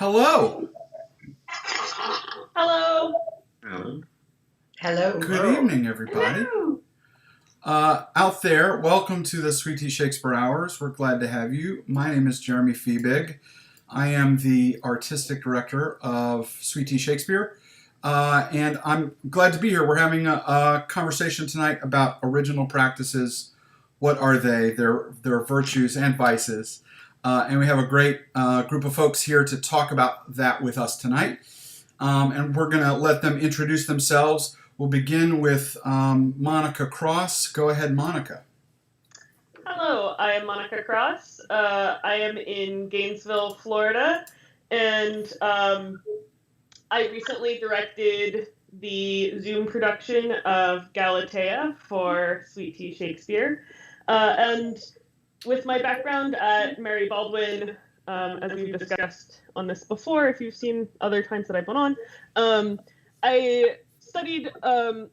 Hello. Hello. Hello. Hello. Good evening, everybody. Hello. Out there, welcome to the Sweet Tea Shakespeare Hours. We're glad to have you. My name is Jeremy Feebig. I am the artistic director of Sweet Tea Shakespeare, and I'm glad to be here. We're having a conversation tonight about original practices. What are they? Their virtues and vices. And we have a great group of folks here to talk about that with us tonight. And we're going to let them introduce themselves. We'll begin with Monica Cross. Go ahead, Monica. Hello, I am Monica Cross. I am in Gainesville, Florida, and I recently directed the Zoom production of Galatea for Sweet Tea Shakespeare. And with my background at Mary Baldwin, as we've discussed on this before, if you've seen other times that I've been on, I studied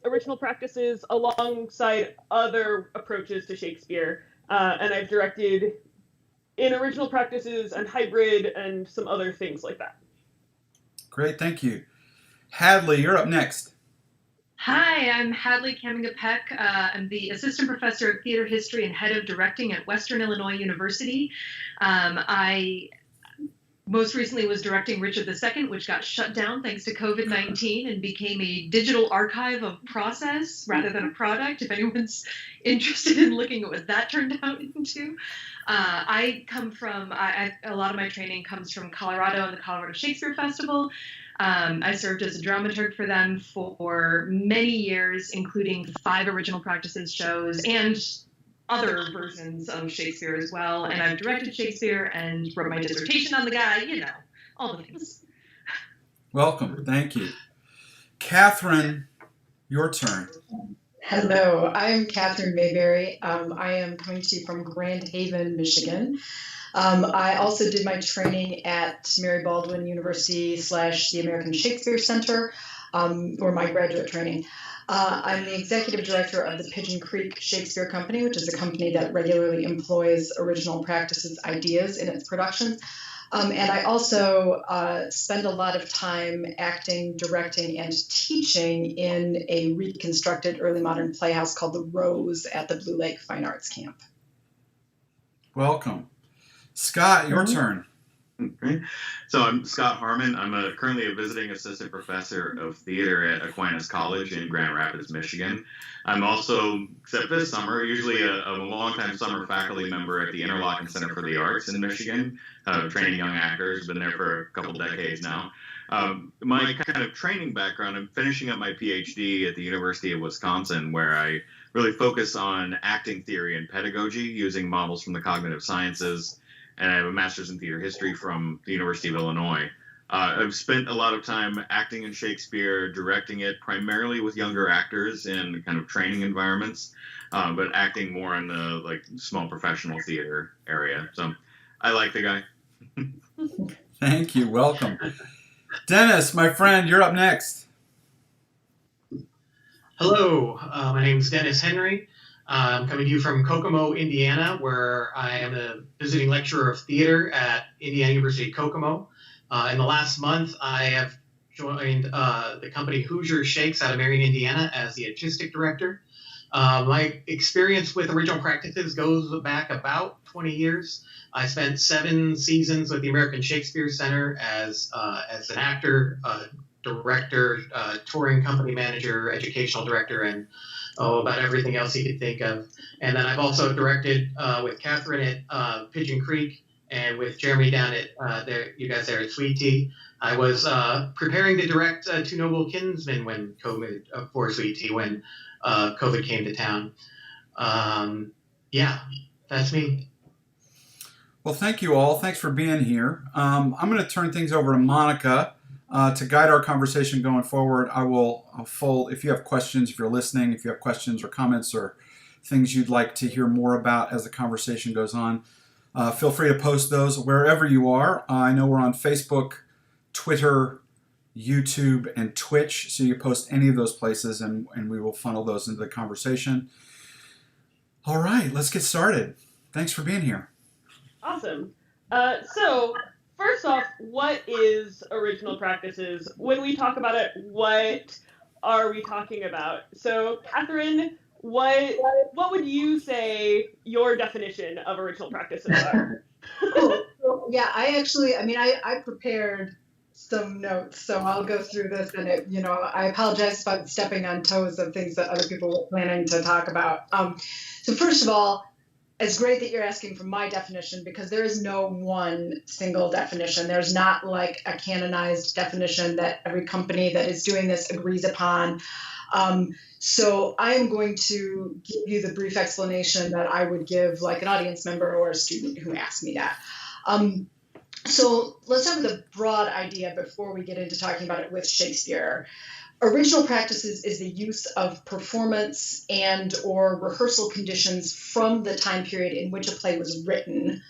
original practices alongside other approaches to Shakespeare, and I've directed in original practices and hybrid and some other things like that. Great, thank you. Hadley, you're up next. Hi, I'm Hadley Kaminga-Peck. I'm the Assistant Professor of Theater History and Head of Directing at Western Illinois University. I most recently was directing Richard II, which got shut down thanks to COVID-19 and became a digital archive of process rather than a product, if anyone's interested in looking at what that turned out into. I come from, a lot of my training comes from Colorado and the Colorado Shakespeare Festival. I served as a dramaturg for them for many years, including 5 original practices shows and other versions of Shakespeare as well. And I've directed Shakespeare and wrote my dissertation on the guy, all the things. Welcome, thank you. Catherine, your turn. Hello, I'm Catherine Mayberry. I am coming to you from Grand Haven, Michigan. I also did my training at Mary Baldwin University / the American Shakespeare Center for my graduate training. I'm the executive director of the Pigeon Creek Shakespeare Company, which is a company that regularly employs original practices ideas in its productions. And I also spend a lot of time acting, directing, and teaching in a reconstructed early modern playhouse called The Rose at the Blue Lake Fine Arts Camp. Welcome. Scott, your turn. Okay. So I'm Scott Harmon. I'm currently a visiting assistant professor of theater at Aquinas College in Grand Rapids, Michigan. I'm also, except this summer, usually a longtime summer faculty member at the Interlochen Center for the Arts in Michigan, training young actors. Been there for a couple decades now. My kind of training background, I'm finishing up my PhD at the University of Wisconsin, where I really focus on acting theory and pedagogy using models from the cognitive sciences. And I have a master's in theater history from the University of Illinois. I've spent a lot of time acting in Shakespeare, directing it primarily with younger actors in kind of training environments, but acting more in the small professional theater area. So I like the guy. Thank you. Welcome. Dennis, my friend, you're up next. Hello, my name is Dennis Henry. I'm coming to you from Kokomo, Indiana, where I am a visiting lecturer of theater at Indiana University Kokomo. In the last month, I have joined the company Hoosier Shakes out of Marion, Indiana, as the artistic director. My experience with original practices goes back about 20 years. I spent 7 seasons with the American Shakespeare Center as an actor, director, touring company manager, educational director, and about everything else you could think of. And then I've also directed with Catherine at Pigeon Creek and with Jeremy down at you guys there at Sweet Tea. I was preparing to direct Two Noble Kinsmen when for Sweet Tea when COVID came to town. Yeah, that's me. Well, thank you all. Thanks for being here. I'm going to turn things over to Monica to guide our conversation going forward. I'll fold, if you have questions, if you're listening, if you have questions or comments or things you'd like to hear more about as the conversation goes on, feel free to post those wherever you are. I know we're on Facebook, Twitter, YouTube, and Twitch, so you post any of those places and we will funnel those into the conversation. All right, let's get started. Thanks for being here. Awesome. So first off, what is original practices? When we talk about it, what are we talking about? So, Catherine, what would you say your definition of original practices are? Cool. So, yeah, I prepared some notes, so I'll go through this, and I apologize about stepping on toes of things that other people were planning to talk about. So first of all, it's great that you're asking for my definition, because there is no one single definition. There's not like a canonized definition that every company that is doing this agrees upon. So I am going to give you the brief explanation that I would give like an audience member or a student who asked me that. So let's start with a broad idea before we get into talking about it with Shakespeare. Original practices is the use of performance and or rehearsal conditions from the time period in which a play was written.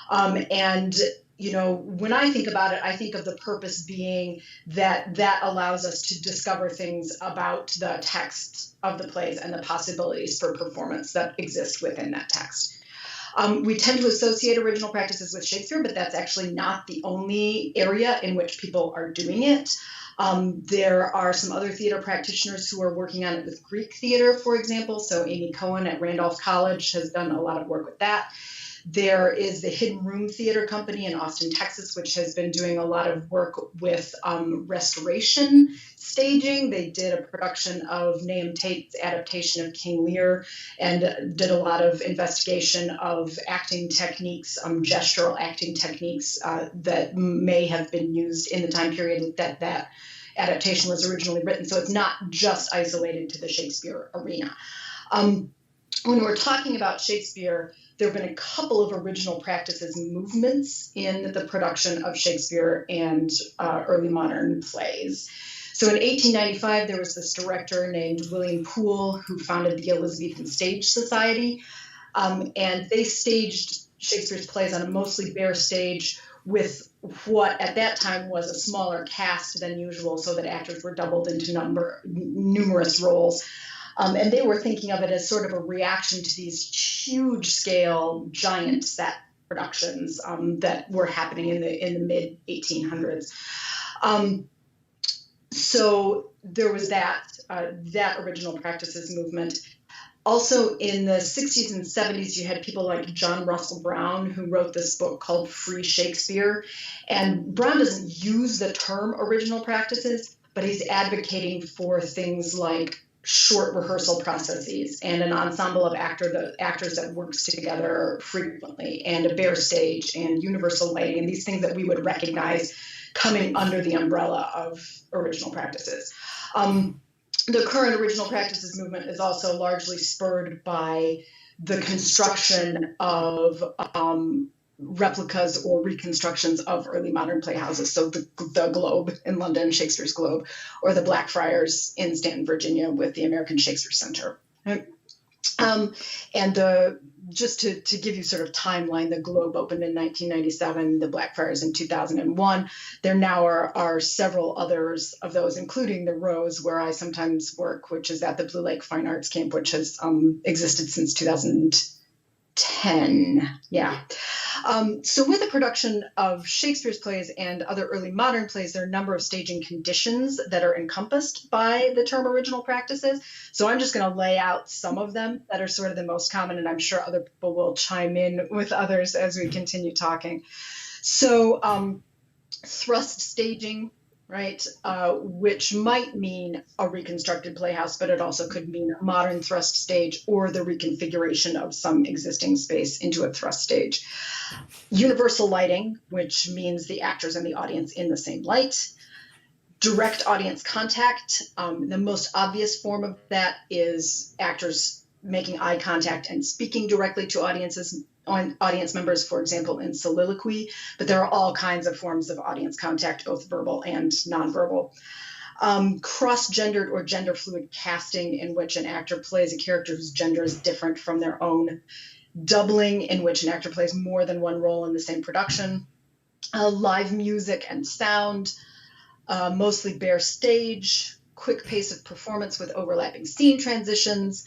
When I think about it, I think of the purpose being that allows us to discover things about the text of the plays and the possibilities for performance that exist within that text. We tend to associate original practices with Shakespeare, but that's actually not the only area in which people are doing it. There are some other theater practitioners who are working on it with Greek theater, for example. So Amy Cohen at Randolph College has done a lot of work with that. There is the Hidden Room Theater Company in Austin, Texas, which has been doing a lot of work with restoration staging. They did a production of Nahum Tate's adaptation of King Lear and did a lot of investigation of acting techniques, gestural acting techniques that may have been used in the time period that adaptation was originally written. So it's not just isolated to the Shakespeare arena. When we're talking about Shakespeare, there have been a couple of original practices movements in the production of Shakespeare and early modern plays. So in 1895, there was this director named William Poole who founded the Elizabethan Stage Society, and they staged Shakespeare's plays on a mostly bare stage with what at that time was a smaller cast than usual, so that actors were doubled into numerous roles. And they were thinking of it as sort of a reaction to these huge scale giant set productions that were happening in the mid 1800s. So there was that original practices movement. Also in the 60s and 70s, you had people like John Russell Brown, who wrote this book called Free Shakespeare. And Brown doesn't use the term original practices, but he's advocating for things like short rehearsal processes and an ensemble of actors that works together frequently, and a bare stage and universal lighting, and these things that we would recognize coming under the umbrella of original practices. The current original practices movement is also largely spurred by the construction of replicas or reconstructions of early modern playhouses. So the Globe in London, Shakespeare's Globe, or the Blackfriars in Stanton, Virginia, with the American Shakespeare Center. Right? Just to give you sort of timeline, the Globe opened in 1997, the Blackfriars in 2001. There now are several others of those, including the Rose, where I sometimes work, which is at the Blue Lake Fine Arts Camp, which has existed since 2010. Yeah. So with the production of Shakespeare's plays and other early modern plays, there are a number of staging conditions that are encompassed by the term original practices. So I'm just going to lay out some of them that are sort of the most common, and I'm sure other people will chime in with others as we continue talking. So thrust staging, right, which might mean a reconstructed playhouse, but it also could mean a modern thrust stage or the reconfiguration of some existing space into a thrust stage. Universal lighting, which means the actors and the audience in the same light. Direct audience contact. The most obvious form of that is actors making eye contact and speaking directly to audience members, for example, in soliloquy, but there are all kinds of forms of audience contact, both verbal and nonverbal. Cross-gendered or gender-fluid casting, in which an actor plays a character whose gender is different from their own. Doubling, in which an actor plays more than one role in the same production. Live music and sound, mostly bare stage, quick pace of performance with overlapping scene transitions.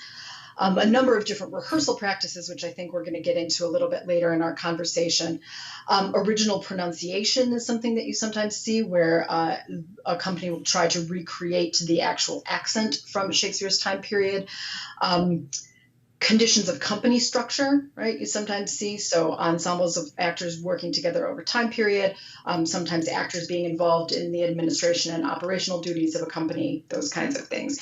a number of different rehearsal practices, which I think we're going to get into a little bit later in our conversation. Original pronunciation is something that you sometimes see where a company will try to recreate the actual accent from Shakespeare's time period. Conditions of company structure, right? You sometimes see, so ensembles of actors working together over time period, sometimes actors being involved in the administration and operational duties of a company, those kinds of things.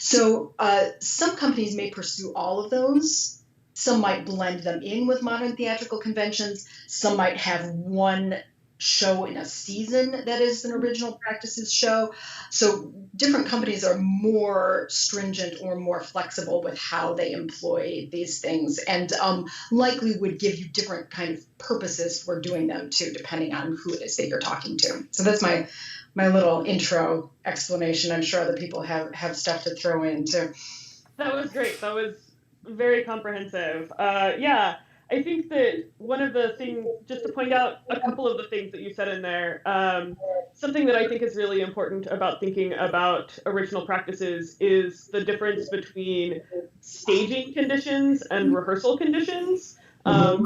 So some companies may pursue all of those. Some might blend them in with modern theatrical conventions. Some might have one show in a season that is an original practices show. So different companies are more stringent or more flexible with how they employ these things, and likely would give you different kind of purposes for doing them too, depending on who it is that you're talking to. So that's my little intro explanation. I'm sure other people have stuff to throw in too. That was great. That was very comprehensive. Yeah, I think that one of the things, just to point out a couple of the things that you said in there, something that I think is really important about thinking about original practices is the difference between staging conditions and rehearsal conditions.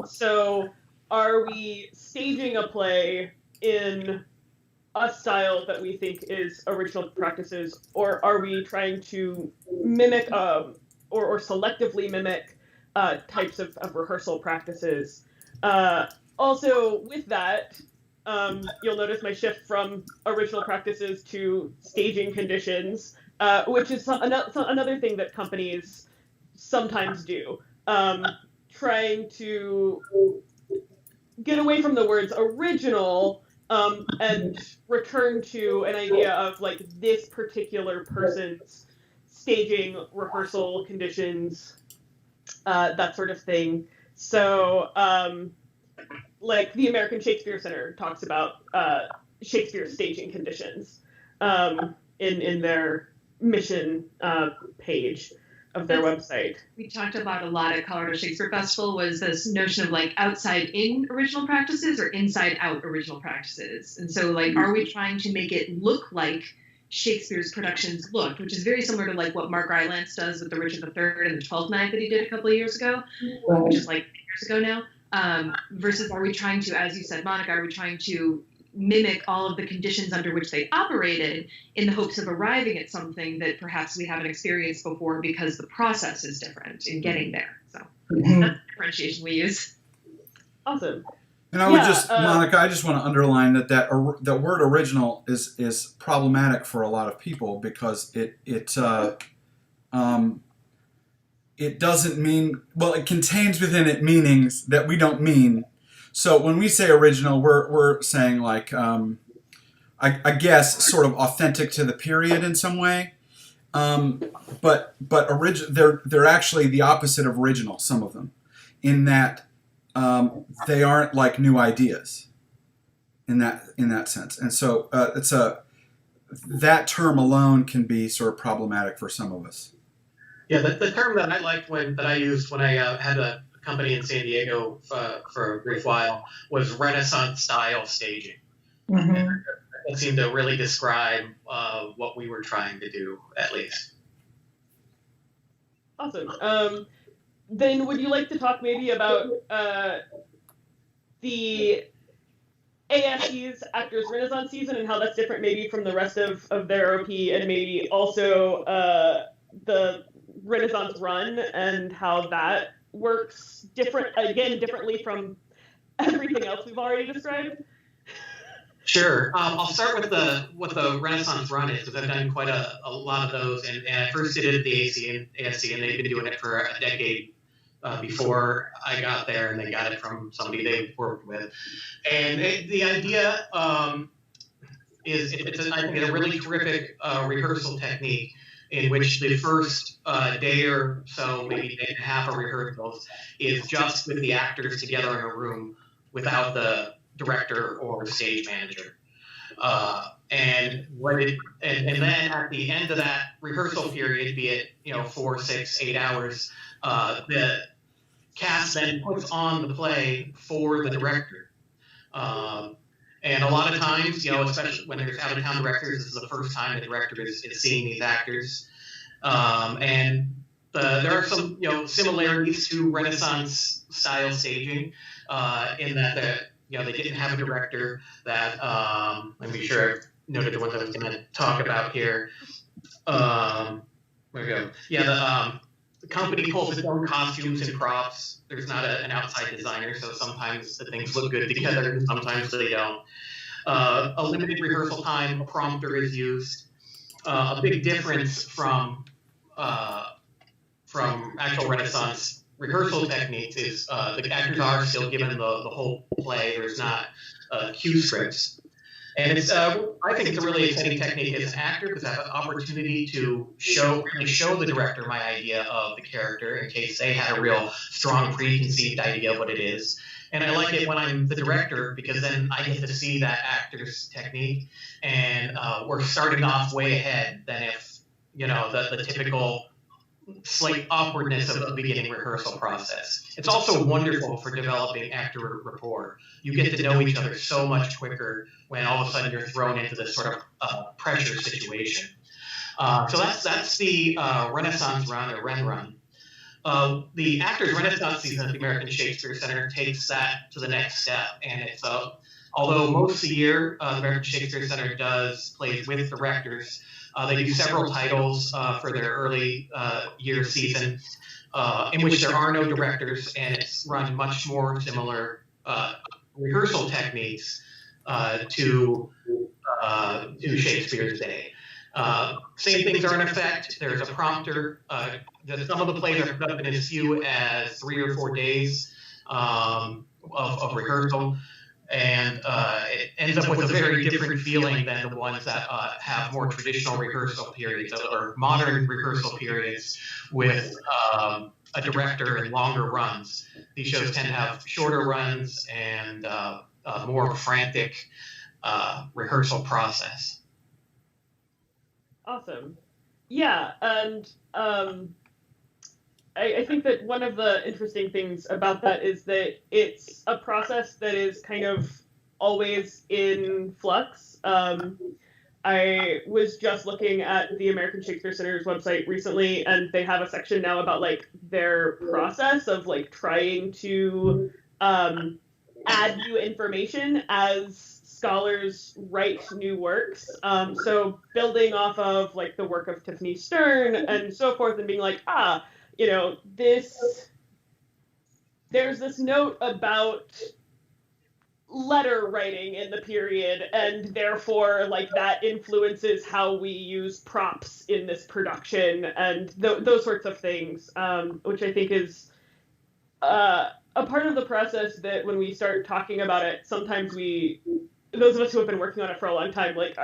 So are we staging a play in a style that we think is original practices, or are we trying to mimic or selectively mimic types of rehearsal practices? Also, with that, you'll notice my shift from original practices to staging conditions, which is another thing that companies sometimes do, trying to get away from the words original and return to an idea of like this particular person's staging, rehearsal conditions, that sort of thing. So, like the American Shakespeare Center talks about Shakespeare staging conditions in their mission page of their website. We talked about a lot at Colorado Shakespeare Festival was this notion of like outside in original practices or inside out original practices. And so like, are we trying to make it look like Shakespeare's productions looked, which is very similar to like what Mark Rylance does with the Richard III and the Twelfth Night that he did a couple of years ago, which is like years ago now, versus are we trying to, as you said, Monica, are we trying to mimic all of the conditions under which they operated in the hopes of arriving at something that perhaps we haven't experienced before because the process is different in getting there. So that's the differentiation we use. Awesome. And I would Monica, I just want to underline that the word original is problematic for a lot of people because it doesn't mean, well, it contains within it meanings that we don't mean. So when we say original, we're saying like, I guess sort of authentic to the period in some way. But they're actually the opposite of original, some of them, in that they aren't like new ideas in that sense. And so that term alone can be sort of problematic for some of us. Yeah, the term that I liked that I used when I had a company in San Diego for a brief while was Renaissance style staging. Mm-hmm. It seemed to really describe what we were trying to do, at least. Awesome. Then would you like to talk maybe about the ASC's Actors Renaissance season and how that's different maybe from the rest of their OP, and maybe also the Renaissance run and how that works differently from everything else we've already described? Sure. I'll start with what the Renaissance run is, because I've done quite a lot of those, and I first did it at the ASC, and they've been doing it for a decade before I got there, and they got it from somebody they worked with. And the idea is I think it's a really terrific rehearsal technique in which the first day or so, maybe day and a half of rehearsals, is just with the actors together in a room without the director or stage manager. And then at the end of that rehearsal period, be it 4, 6, 8 hours, the cast then puts on the play for the director. And a lot of times, especially when there's out-of-town directors, this is the first time the director is seeing these actors. And there are some similarities to Renaissance style staging in that they didn't have a director. That let me be sure I've noted the ones I was going to talk about here. Where we go? Yeah, the company pulls its own costumes and props. There's not an outside designer, so sometimes the things look good together, sometimes they don't. A limited rehearsal time, a prompter is used. A big difference from actual Renaissance rehearsal techniques is the actors are still given the whole play. There's not cue scripts. And it's, I think it's a really exciting technique as an actor because I have an opportunity to show the director my idea of the character in case they had a real strong preconceived idea of what it is. And I like it when I'm the director because then I get to see that actor's technique, and we're starting off way ahead than if the typical slight awkwardness of the beginning rehearsal process. It's also wonderful for developing actor rapport. You get to know each other so much quicker when all of a sudden you're thrown into this sort of pressure situation. So that's the Renaissance run or Ren run. The Actors Renaissance season at the American Shakespeare Center takes that to the next step, and it's although most of the year the American Shakespeare Center does plays with directors. They do several titles for their early year season in which there are no directors, and it's run much more similar rehearsal techniques to Shakespeare's day. Same things are in effect. There's a prompter. Some of the plays are put up in as few as 3 or 4 days of rehearsal. And it ends up with a very different feeling than the ones that have more traditional rehearsal periods or modern rehearsal periods with a director and longer runs. These shows tend to have shorter runs and more frantic rehearsal process. Awesome. Yeah, and I think that one of the interesting things about that is that it's a process that is kind of always in flux. I was just looking at the American Shakespeare Center's website recently, and they have a section now about like their process of like trying to add new information as scholars write new works. So building off of like the work of Tiffany Stern and so forth, and being like, there's this note about letter writing in the period, and therefore like that influences how we use props in this production and those sorts of things, which I think is a part of the process that when we start talking about it, sometimes those of us who have been working on it for a long time, like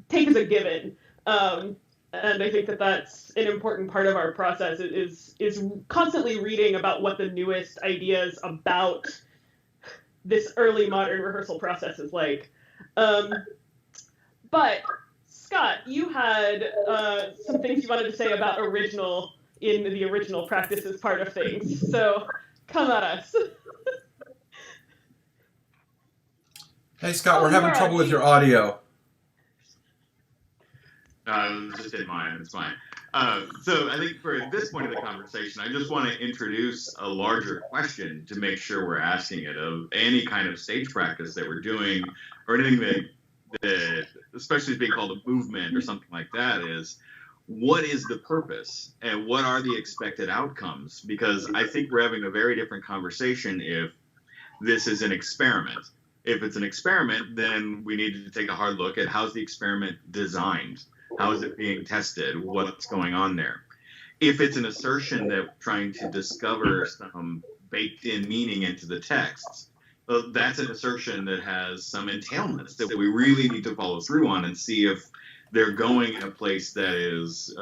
take as a given. And I think that that's an important part of our process is constantly reading about what the newest ideas about this early modern rehearsal process is like. But Scott, you had some things you wanted to say about the original practices part of things. So come at us. Hey Scott, we're having trouble with your audio. Just in mine, it's fine. So I think for this point of the conversation, I just want to introduce a larger question to make sure we're asking it of any kind of stage practice that we're doing, or anything that especially is being called a movement or something like that, is what is the purpose and what are the expected outcomes? Because I think we're having a very different conversation if this is an experiment. If it's an experiment, then we need to take a hard look at how's the experiment designed. How is it being tested? What's going on there? If it's an assertion that we're trying to discover some baked-in meaning into the texts, well, that's an assertion that has some entailments that we really need to follow through on and see if they're going in a place that is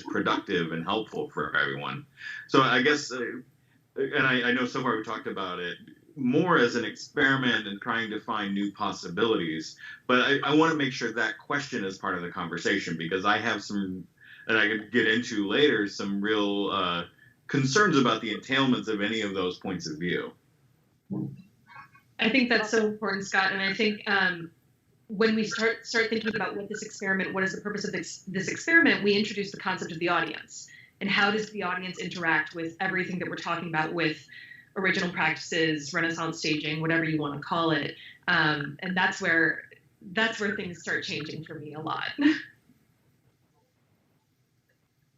productive and helpful for everyone. So I guess, and I know so far we talked about it more as an experiment and trying to find new possibilities. But I want to make sure that question is part of the conversation, because I have some, and I can get into later, some real concerns about the entailments of any of those points of view. I think that's so important, Scott. And I think when we start thinking about what is the purpose of this experiment, we introduce the concept of the audience. and how does the audience interact with everything that we're talking about with original practices, Renaissance staging, whatever you want to call it. And that's where things start changing for me a lot.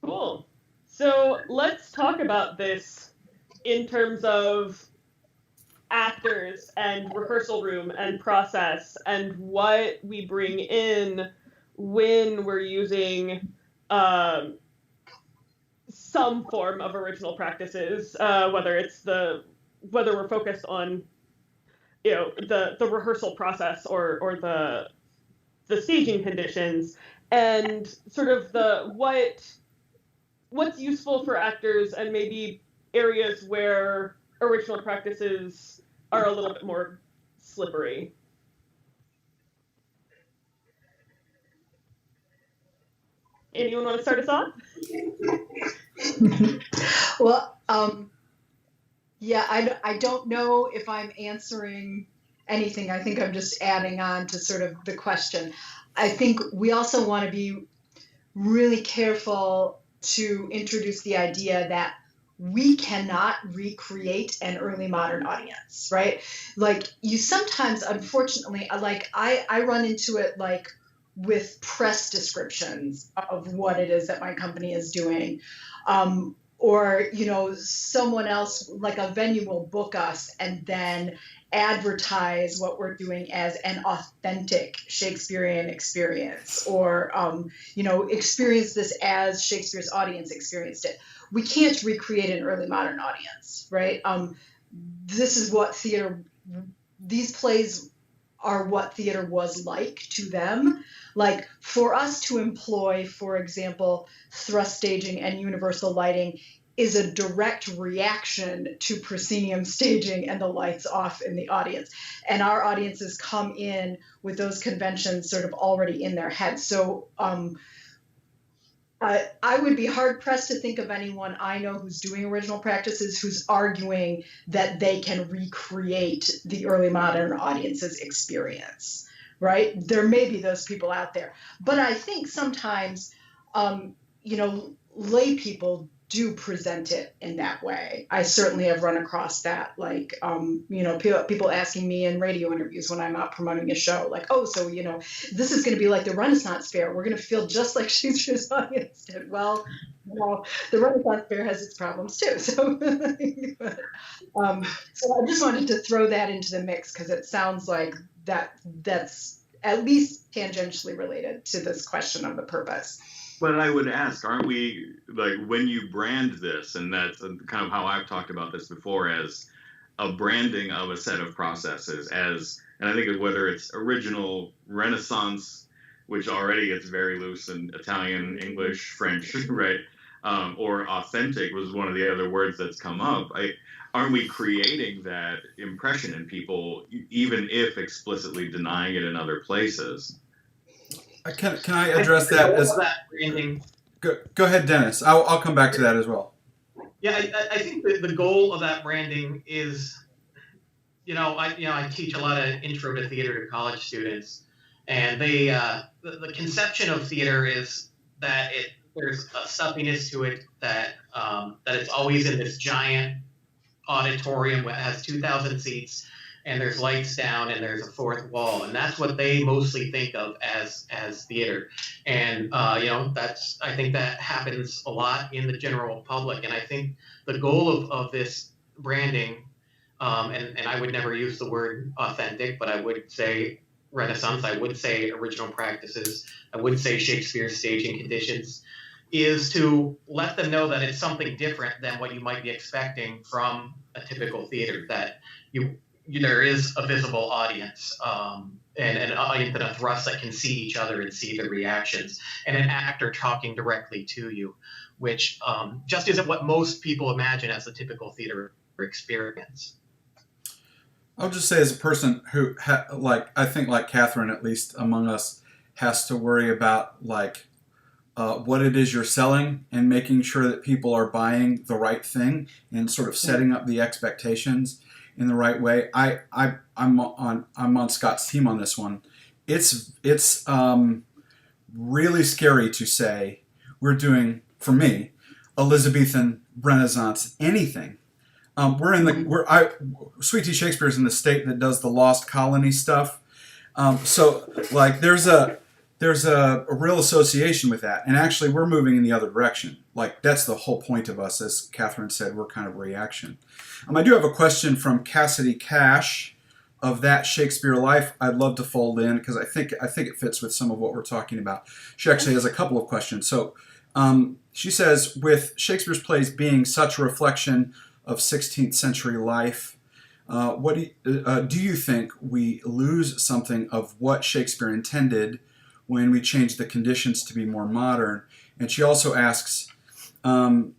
Cool. So let's talk about this in terms of actors and rehearsal room and process and what we bring in when we're using some form of original practices, whether we're focused on the rehearsal process or the staging conditions, and sort of what's useful for actors and maybe areas where original practices are a little bit more slippery. Anyone want to start us off? Well, yeah, I don't know if I'm answering anything. I think I'm just adding on to sort of the question. I think we also want to be really careful to introduce the idea that we cannot recreate an early modern audience, right? Like you sometimes, unfortunately, like I run into it like with press descriptions of what it is that my company is doing. Or, someone else, like a venue will book us and then advertise what we're doing as an authentic Shakespearean experience, or, experience this as Shakespeare's audience experienced it. We can't recreate an early modern audience, right? This is what these plays are what theater was like to them. Like for us to employ, for example, thrust staging and universal lighting is a direct reaction to proscenium staging and the lights off in the audience. And our audiences come in with those conventions sort of already in their heads. So I would be hard pressed to think of anyone I know who's doing original practices who's arguing that they can recreate the early modern audience's experience, right? There may be those people out there, but I think sometimes, lay people do present it in that way. I certainly have run across that, like, people asking me in radio interviews when I'm out promoting a show, like, oh, so, this is going to be like the Renaissance Fair. We're going to feel just like Shakespeare's audience did. Well, the Renaissance Fair has its problems too. So, so I just wanted to throw that into the mix because it sounds like that's at least tangentially related to this question of the purpose. But I would ask, aren't we, like, when you brand this, and that's kind of how I've talked about this before, as a branding of a set of processes, and I think whether it's original, Renaissance, which already it's very loose in Italian, English, French, right, or authentic was one of the other words that's come up. Aren't we creating that impression in people, even if explicitly denying it in other places? Can I address that? That branding. Go ahead, Dennis. I'll come back to that as well. Yeah, I think that the goal of that branding is, I teach a lot of intro to theater to college students, and they the conception of theater is that there's a stuffiness to it, that it's always in this giant auditorium that has 2,000 seats, and there's lights down, and there's a fourth wall, and that's what they mostly think of as theater. And I think that happens a lot in the general public. And I think the goal of this branding, and I would never use the word authentic, but I would say Renaissance, I would say original practices, I would say Shakespeare's staging conditions, is to let them know that it's something different than what you might be expecting from a typical theater, that there is a visible audience, and an audience and a thrust that can see each other and see the reactions, and an actor talking directly to you, which just isn't what most people imagine as a typical theater experience. I'll just say, as a person who, I think like Catherine, at least among us, has to worry about what it is you're selling and making sure that people are buying the right thing and sort of setting up the expectations in the right way. I'm on Scott's team on this one. It's really scary to say we're doing, for me, Elizabethan, Renaissance, anything. Sweet Tea Shakespeare's in the state that does the lost colony stuff. So like there's a real association with that, and actually we're moving in the other direction. Like that's the whole point of us, as Catherine said, we're kind of a reaction. I do have a question from Cassidy Cash of That Shakespeare Life. I'd love to fold in because I think it fits with some of what we're talking about. She actually has a couple of questions. So she says, with Shakespeare's plays being such a reflection of 16th century life, what do you think we lose something of what Shakespeare intended when we change the conditions to be more modern? And she also asks, do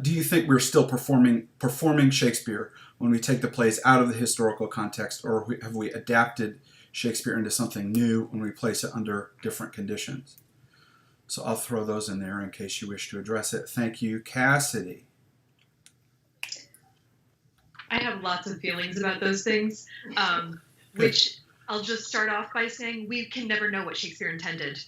you think we're still performing Shakespeare when we take the plays out of the historical context, or have we adapted Shakespeare into something new when we place it under different conditions? So I'll throw those in there in case you wish to address it. Thank you, Cassidy. I have lots of feelings about those things, which I'll just start off by saying we can never know what Shakespeare intended.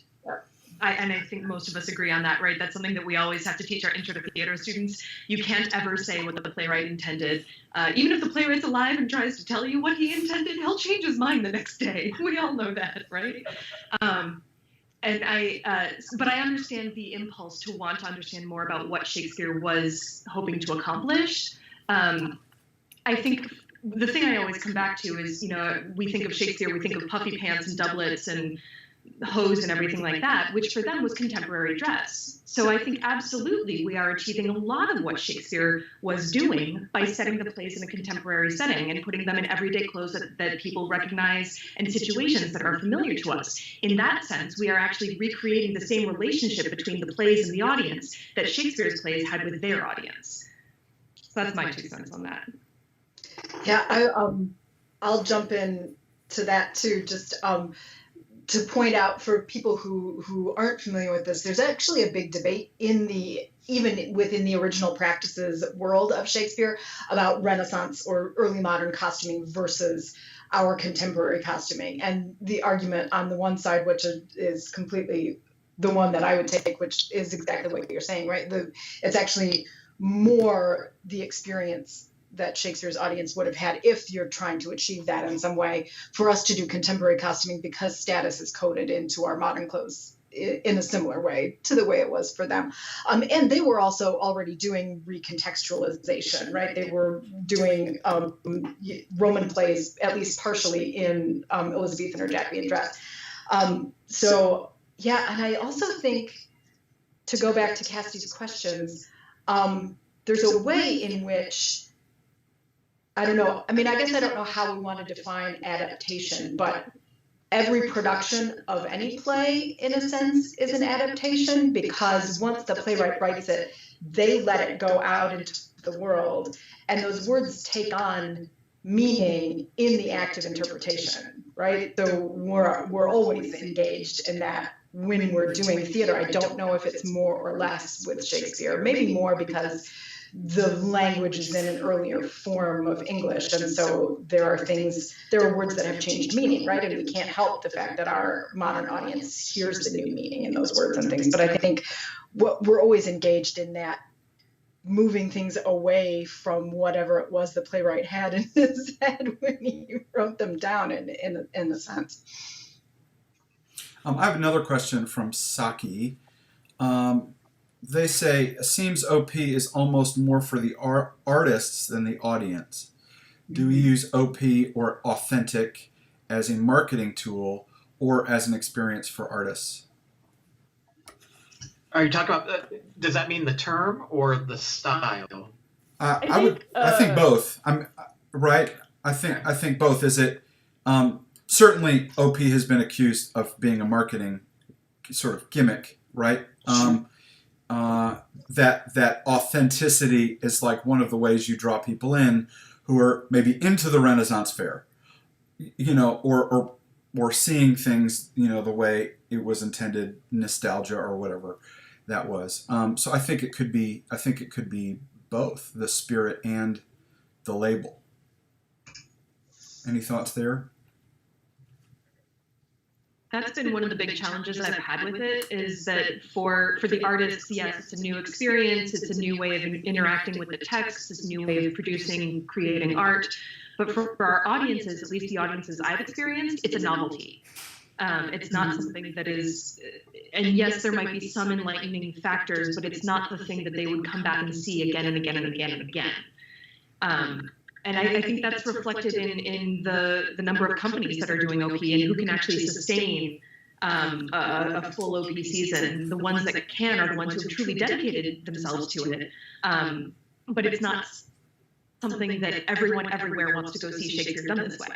And I think most of us agree on that, right? That's something that we always have to teach our intro to theater students. You can't ever say what the playwright intended. Even if the playwright's alive and tries to tell you what he intended, he'll change his mind the next day. We all know that, right? But I understand the impulse to want to understand more about what Shakespeare was hoping to accomplish. I think the thing I always come back to is, we think of Shakespeare, we think of puffy pants and doublets and hose and everything like that, which for them was contemporary dress. So I think absolutely we are achieving a lot of what Shakespeare was doing by setting the plays in a contemporary setting and putting them in everyday clothes that people recognize and situations that are familiar to us. In that sense, we are actually recreating the same relationship between the plays and the audience that Shakespeare's plays had with their audience. So that's my 2 cents on that. Yeah, I'll jump in to that too. Just to point out for people who aren't familiar with this, there's actually a big debate even within the original practices world of Shakespeare about Renaissance or early modern costuming versus our contemporary costuming. And the argument on the one side, which is completely the one that I would take, which is exactly what you're saying, right? It's actually more the experience that Shakespeare's audience would have had if you're trying to achieve that in some way, for us to do contemporary costuming because status is coded into our modern clothes in a similar way to the way it was for them. And they were also already doing recontextualization, right? They were doing Roman plays, at least partially, in Elizabethan or Jacobean dress. So, yeah, and I also think, to go back to Cassidy's questions, there's a way in which, I don't know. I mean, I guess I don't know how we want to define adaptation, but every production of any play, in a sense, is an adaptation, because once the playwright writes it, they let it go out into the world, and those words take on meaning in the act of interpretation, right? So we're always engaged in that when we're doing theater. I don't know if it's more or less with Shakespeare, maybe more because the language is in an earlier form of English, and so there are words that have changed meaning, right? And we can't help the fact that our modern audience hears the new meaning in those words and things. But I think we're always engaged in that, moving things away from whatever it was the playwright had in his head when he wrote them down, in a sense. I have another question from Saki. They say, seems OP is almost more for the artists than the audience. Do we use OP or authentic as a marketing tool or as an experience for artists? Are you talking about, does that mean the term or the style? I think both. Right. I think both. Is it certainly OP has been accused of being a marketing sort of gimmick, right? That authenticity is like one of the ways you draw people in who are maybe into the Renaissance fair, or seeing things, the way it was intended, nostalgia or whatever that was. So I think it could be both the spirit and the label. Any thoughts there? that's been one of the big challenges that I've had with it, is that for the artists, yes, it's a new experience, it's a new way of interacting with the text, it's a new way of producing, creating art. But for our audiences, at least the audiences I've experienced, it's a novelty. It's not something that is, and yes, there might be some enlightening factors, but it's not the thing that they would come back and see again and again and again and again. And I think that's reflected in the number of companies that are doing OP and who can actually sustain a full OP season. The ones that can are the ones who have truly dedicated themselves to it. But it's not something that everyone everywhere wants to go see Shakespeare done this way.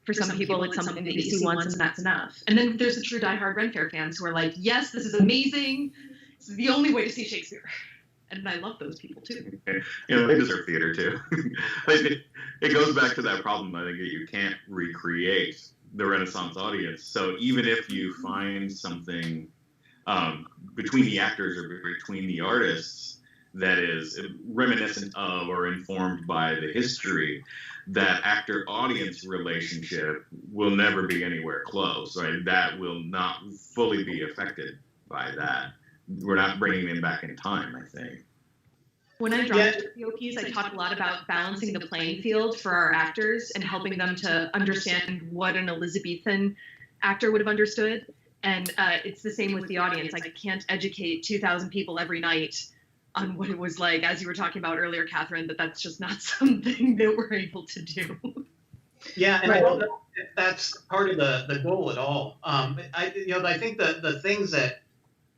For some people, it's something that you see once and that's enough. And then there's the true diehard Ren Fair fans who are like, yes, this is amazing. This is the only way to see Shakespeare. And I love those people too. They deserve theater too. It goes back to that problem, I think, that you can't recreate the Renaissance audience. So even if you find something between the actors or between the artists that is reminiscent of or informed by the history, that actor-audience relationship will never be anywhere close, right? That will not fully be affected by that. We're not bringing them back in time, I think. When I draw the OPs, I talk a lot about balancing the playing field for our actors and helping them to understand what an Elizabethan actor would have understood. And it's the same with the audience. I can't educate 2,000 people every night on what it was like, as you were talking about earlier, Catherine, that's just not something that we're able to do. Yeah, and I don't know if that's part of the goal at all. I think the things that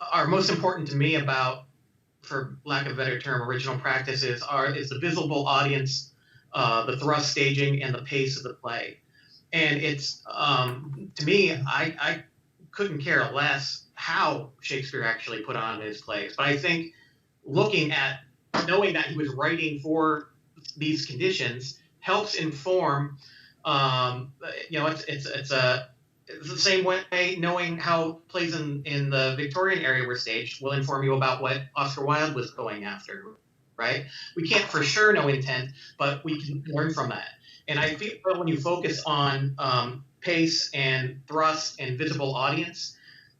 are most important to me about, for lack of a better term, original practices is the visible audience, the thrust staging, and the pace of the play. And it's to me, I couldn't care less how Shakespeare actually put on his plays, but I think knowing that he was writing for these conditions helps inform. It's the same way knowing how plays in the Victorian area were staged will inform you about what Oscar Wilde was going after, right? We can't for sure know intent, but we can learn from that. And I feel that when you focus on pace and thrust and visible audience,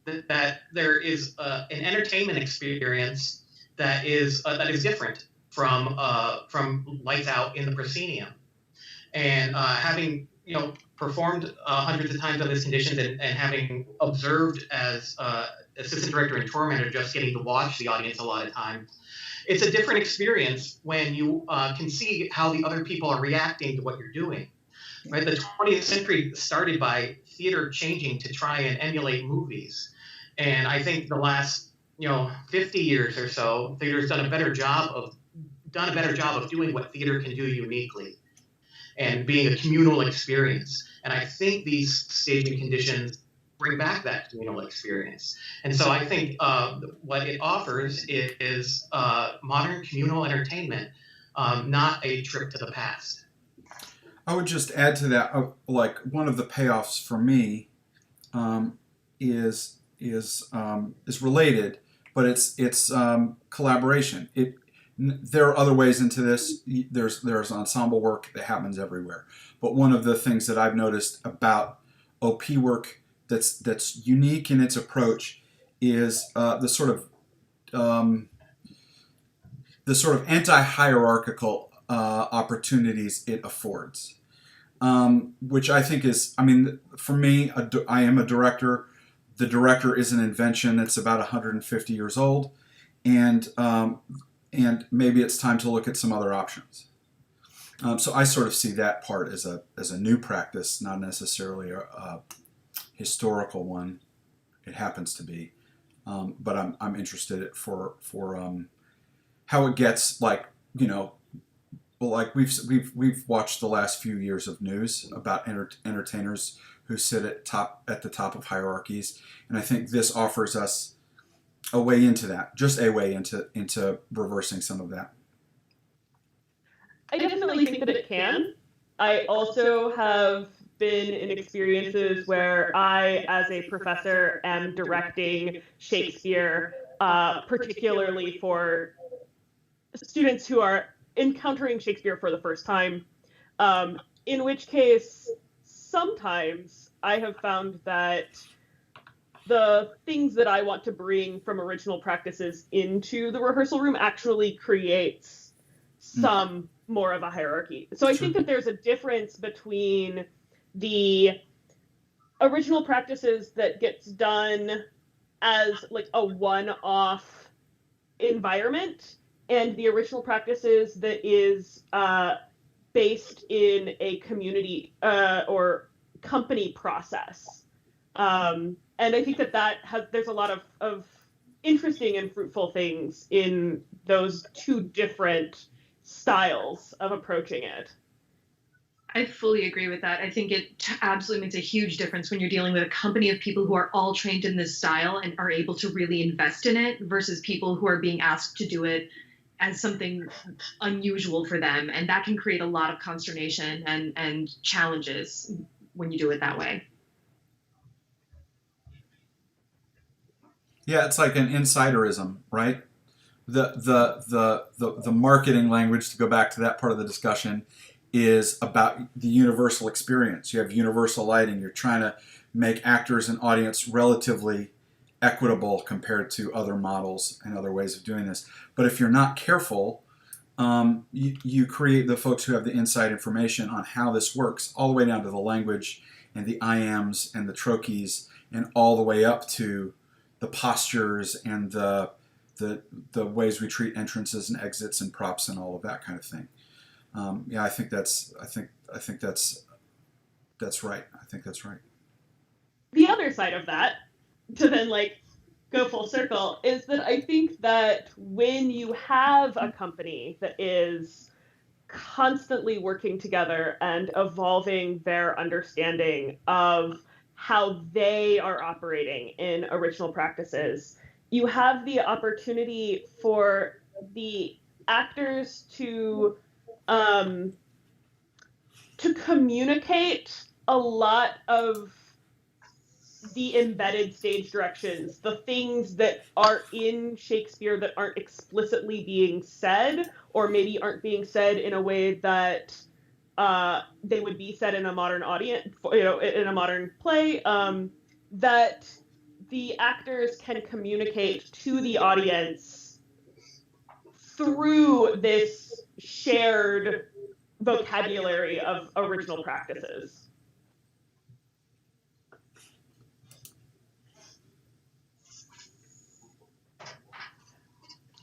that there is an entertainment experience that is different from lights out in the proscenium. And having performed hundreds of times under these conditions and having observed as assistant director and tour manager, just getting to watch the audience a lot of time, it's a different experience when you can see how the other people are reacting to what you're doing. Right? The 20th century started by theater changing to try and emulate movies, and I think the last 50 years or so, theater's done a better job of doing what theater can do uniquely, and being a communal experience. And I think these staging conditions bring back that communal experience. And so I think what it offers is modern communal entertainment, not a trip to the past. I would just add to that, like one of the payoffs for me is related, but it's collaboration. There are other ways into this. There's ensemble work that happens everywhere. But one of the things that I've noticed about OP work that's unique in its approach is the sort of anti-hierarchical opportunities it affords, which I think is, for me, I am a director. The director is an invention that's about 150 years old, and maybe it's time to look at some other options. So I sort of see that part as a new practice, not necessarily a historical one. It happens to be, but I'm interested for how it gets, we've watched the last few years of news about entertainers who sit at the top of hierarchies, and I think this offers us a way into that, just a way into reversing some of that. I definitely think that it can. I also have been in experiences where I, as a professor, am directing Shakespeare, particularly for students who are encountering Shakespeare for the first time, in which case sometimes I have found that the things that I want to bring from original practices into the rehearsal room actually creates some more of a hierarchy. So I think that there's a difference between the original practices that gets done as like a one-off environment and the original practices that is based in a community or company process. And I think there's a lot of interesting and fruitful things in those two different styles of approaching it. I fully agree with that. I think it absolutely makes a huge difference when you're dealing with a company of people who are all trained in this style and are able to really invest in it versus people who are being asked to do it as something unusual for them. And that can create a lot of consternation and challenges when you do it that way. Yeah, it's like an insiderism, right? The marketing language, to go back to that part of the discussion, is about the universal experience. You have universal lighting. You're trying to make actors and audience relatively equitable compared to other models and other ways of doing this. But if you're not careful, you create the folks who have the inside information on how this works, all the way down to the language and the iams and the trochees, and all the way up to the postures and the ways we treat entrances and exits and props and all of that kind of thing. Yeah, I think that's right. I think that's right. The other side of that, to then like go full circle, is that I think that when you have a company that is constantly working together and evolving their understanding of how they are operating in original practices, you have the opportunity for the actors to communicate a lot of the embedded stage directions, the things that are in Shakespeare that aren't explicitly being said, or maybe aren't being said in a way that they would be said in a modern audience, in a modern play, that the actors can communicate to the audience through this shared vocabulary of original practices.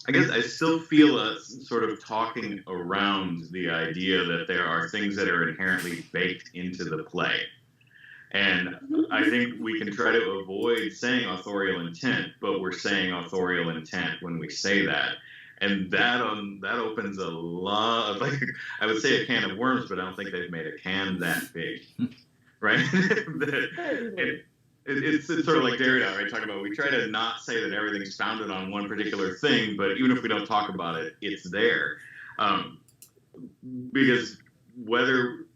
I guess I still feel us sort of talking around the idea that there are things that are inherently baked into the play. And I think we can try to avoid saying authorial intent, but we're saying authorial intent when we say that. And that opens a lot of, like, I would say a can of worms, but I don't think they've made a can that big, right? It's sort of like Derrida, right? Talking about, we try to not say that everything's founded on one particular thing, but even if we don't talk about it, it's there. Because whether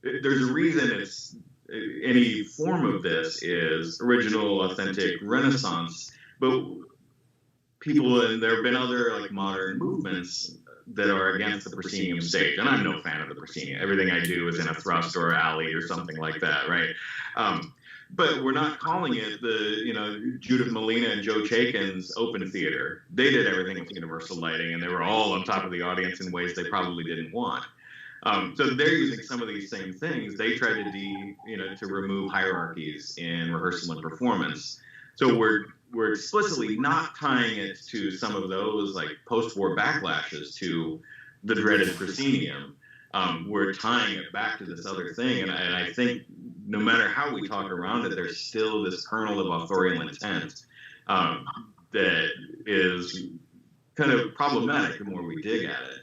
there's a reason it's any form of this is original, authentic, Renaissance, but people, and there have been other like modern movements that are against the proscenium stage, and I'm no fan of the proscenium. Everything I do is in a thrust or alley or something like that, right? But we're not calling it the, Judith Malina and Joe Chaikin's open theater. They did everything with universal lighting, and they were all on top of the audience in ways they probably didn't want. So they're using some of these same things. They try to remove hierarchies in rehearsal and performance. So we're explicitly not tying it to some of those like post-war backlashes to the dreaded proscenium. We're tying it back to this other thing, and I think no matter how we talk around it, there's still this kernel of authorial intent that is kind of problematic the more we dig at it.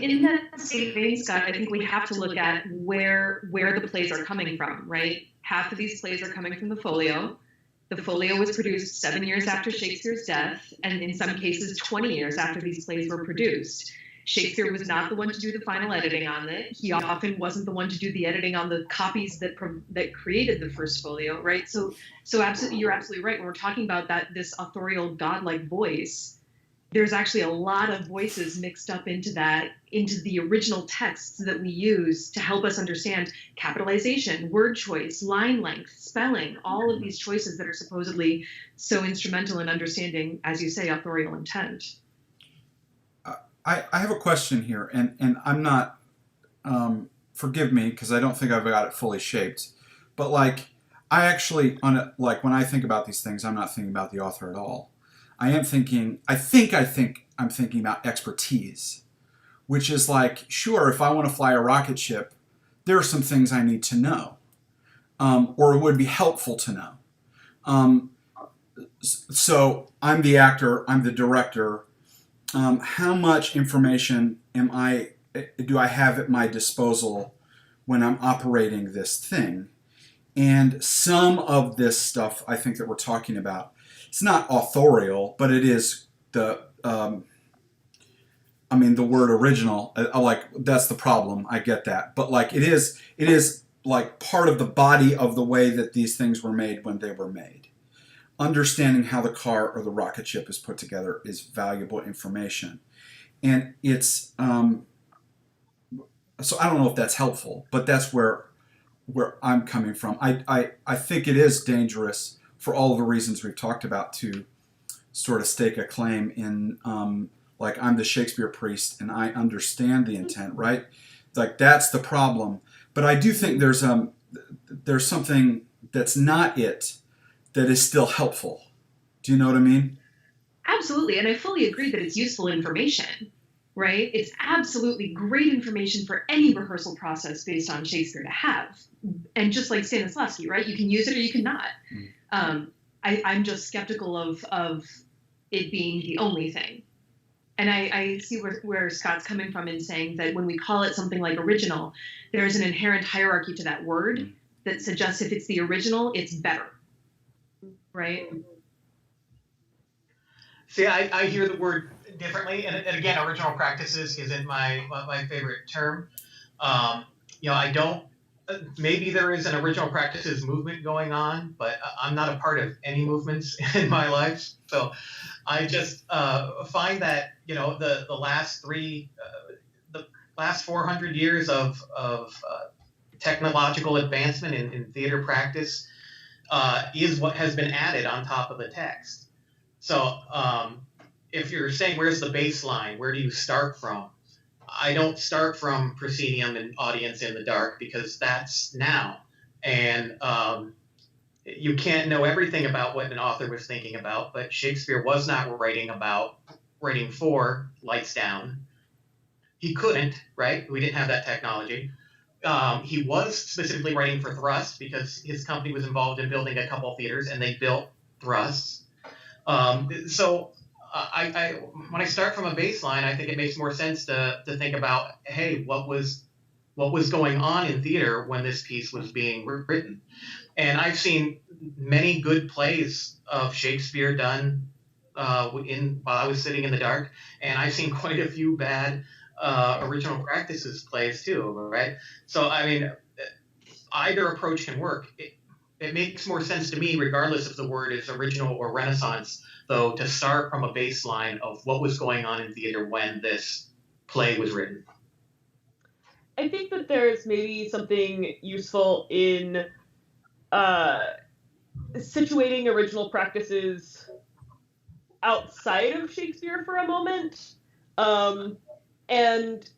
In that same vein, Scott, I think we have to look at where the plays are coming from, right? Half of these plays are coming from the folio. The folio was produced 7 years after Shakespeare's death, and in some cases 20 years after these plays were produced. Shakespeare was not the one to do the final editing on it. He often wasn't the one to do the editing on the copies that created the first folio, right? So absolutely, you're absolutely right. When we're talking about this authorial godlike voice, there's actually a lot of voices mixed up into the original texts that we use to help us understand capitalization, word choice, line length, spelling, all of these choices that are supposedly so instrumental in understanding, as you say, authorial intent. I have a question here, and I'm not, forgive me, because I don't think I've got it fully shaped, but like, I actually, when I think about these things, I'm not thinking about the author at all. I'm thinking about expertise, which is like, sure, if I want to fly a rocket ship, there are some things I need to know, or it would be helpful to know. So I'm the actor, I'm the director. How much information do I have at my disposal when I'm operating this thing? And some of this stuff I think that we're talking about, it's not authorial, but it is the word original. That's the problem. I get that, but like it is like part of the body of the way that these things were made when they were made. Understanding how the car or the rocket ship is put together is valuable information, and it's so I don't know if that's helpful, but that's where I'm coming from. I think it is dangerous for all of the reasons we've talked about to sort of stake a claim in, like, I'm the Shakespeare priest and I understand the intent, right? Like, that's the problem. But I do think there's something that's not it that is still helpful. Do you know what I mean? Absolutely. And I fully agree that it's useful information, right? It's absolutely great information for any rehearsal process based on Shakespeare to have. And just like Stanislavski, right? You can use it or you cannot. I'm just skeptical of it being the only thing. And I see where Scott's coming from in saying that when we call it something like original, there is an inherent hierarchy to that word that suggests if it's the original, it's better, right? See, I hear the word differently, and again, original practices isn't my favorite term. I don't. Maybe there is an original practices movement going on, but I'm not a part of any movements in my life. So I just find that the last 400 years of technological advancement in theater practice is what has been added on top of the text. So if you're saying where's the baseline, where do you start from? I don't start from proscenium and audience in the dark because that's now. And you can't know everything about what an author was thinking about, but Shakespeare was not writing for lights down. He couldn't, right? We didn't have that technology. He was specifically writing for thrust because his company was involved in building a couple theaters and they built thrusts. So when I start from a baseline, I think it makes more sense to think about, hey, what was going on in theater when this piece was being written? And I've seen many good plays of Shakespeare done while I was sitting in the dark, and I've seen quite a few bad original practices plays too, right? So I mean, either approach can work. It makes more sense to me, regardless if the word is original or Renaissance, though, to start from a baseline of what was going on in theater when this play was written. I think that there's maybe something useful in situating original practices outside of Shakespeare for a moment. And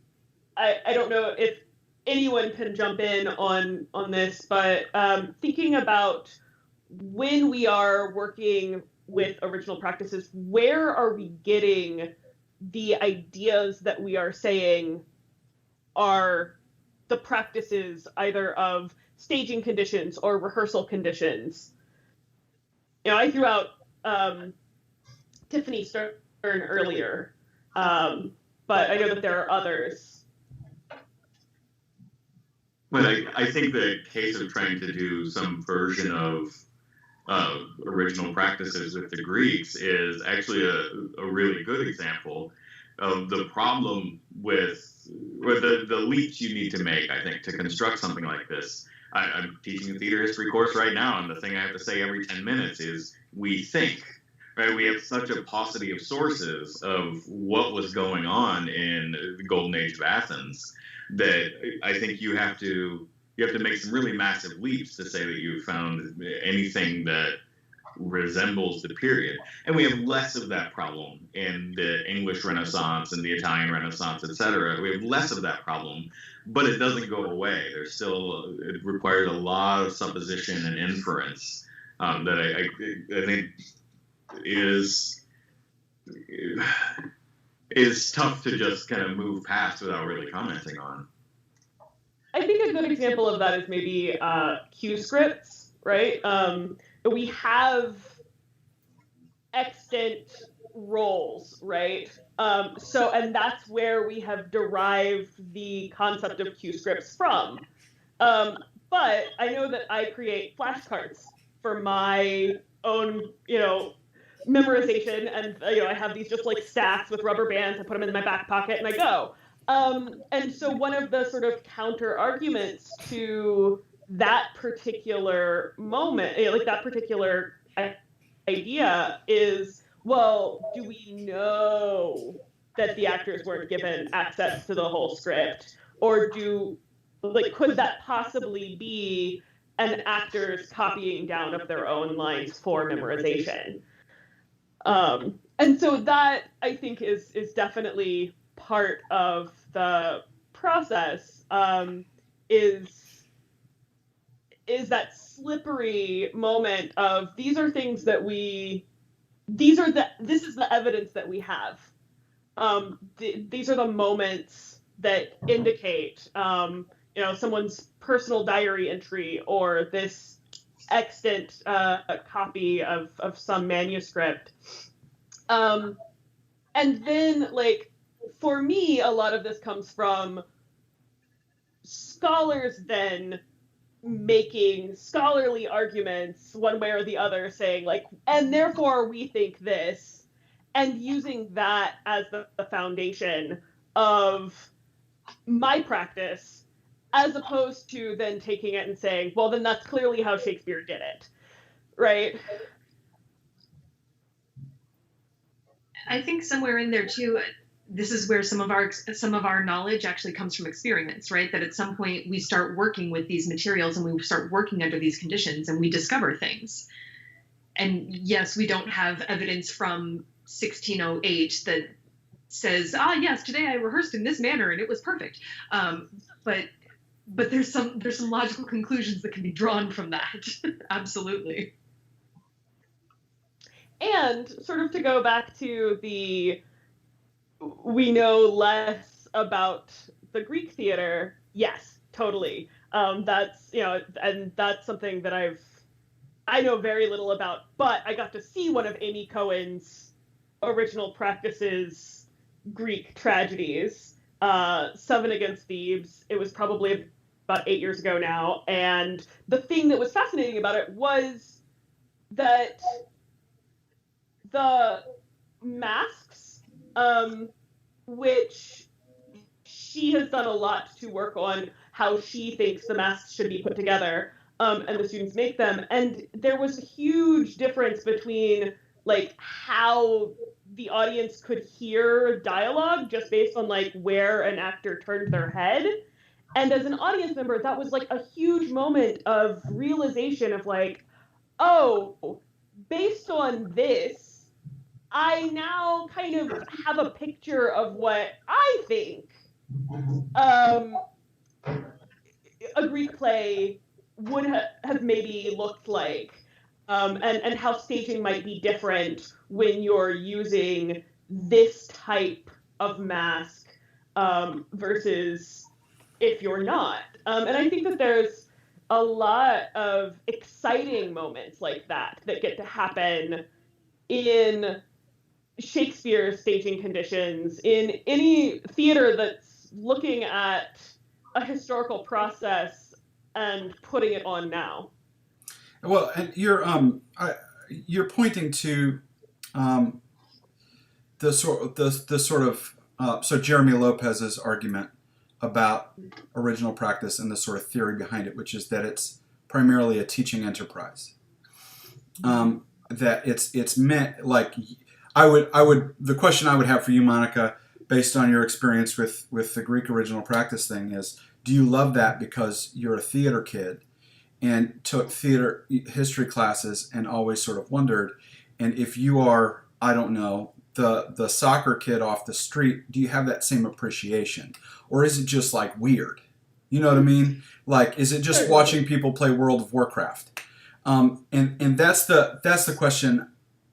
I don't know if anyone can jump in on this, but thinking about when we are working with original practices, where are we getting the ideas that we are saying are the practices either of staging conditions or rehearsal conditions? I threw out Tiffany Stern earlier, but I know that there are others. But I think the case of trying to do some version of original practices with the Greeks is actually a really good example of the problem with the leaps you need to make, I think, to construct something like this. I'm teaching a theater history course right now, and the thing I have to say every 10 minutes is, we think. right? We have such a paucity of sources of what was going on in the golden age of Athens that I think you have to make some really massive leaps to say that you found anything that resembles the period. And we have less of that problem in the English Renaissance and the Italian Renaissance, etc. We have less of that problem, but it doesn't go away. There's still, it requires a lot of supposition and inference that I think is tough to just kind of move past without really commenting on. I think a good example of that is maybe Q scripts, right? We have extant roles, right? And that's where we have derived the concept of Q scripts from. But I know that I create flashcards for my own, memorization, and I have these just like stacks with rubber bands. I put them in my back pocket and I go. And so one of the sort of counter arguments to that particular moment, like that particular idea is, well, do we know that the actors weren't given access to the whole script? Or could that possibly be an actor's copying down of their own lines for memorization? And so that, I think, is definitely part of the process, is that slippery moment of these are things that this is the evidence that we have. These are the moments that indicate, someone's personal diary entry or this extant copy of some manuscript. And then, for me, a lot of this comes from scholars then making scholarly arguments one way or the other, saying and therefore we think this, and using that as the foundation of my practice, as opposed to then taking it and saying, well, then that's clearly how Shakespeare did it, right? I think somewhere in there too, this is where some of our knowledge actually comes from experience, right? That at some point we start working with these materials and we start working under these conditions and we discover things. And yes, we don't have evidence from 1608 that says, yes, today I rehearsed in this manner and it was perfect. But there's some logical conclusions that can be drawn from that. Absolutely. And sort of to go back to we know less about the Greek theater. Yes, totally. That's, and that's something that I know very little about, but I got to see one of Amy Cohen's original practices, Greek tragedies, Seven Against Thebes. It was probably about 8 years ago now. And the thing that was fascinating about it was that the masks, which she has done a lot to work on how she thinks the masks should be put together, and the students make them. And there was a huge difference between how the audience could hear dialogue just based on where an actor turned their head. And as an audience member, that was a huge moment of realization of oh, based on this, I now kind of have a picture of what I think a Greek play would have maybe looked like, and how staging might be different when you're using this type of mask versus if you're not. And I think that there's a lot of exciting moments like that get to happen in Shakespeare's staging conditions, in any theater that's looking at a historical process and putting it on now. Well, and you're pointing to the sort of so Jeremy Lopez's argument about original practice and the sort of theory behind it, which is that it's primarily a teaching enterprise. that it's meant like I would the question I would have for you, Monica, based on your experience with the Greek original practice thing is, do you love that because you're a theater kid and took theater history classes and always sort of wondered, and if you are, I don't know, the soccer kid off the street, do you have that same appreciation, or is it just like weird? You know what I mean? Like, is it just watching people play World of Warcraft? And that's the question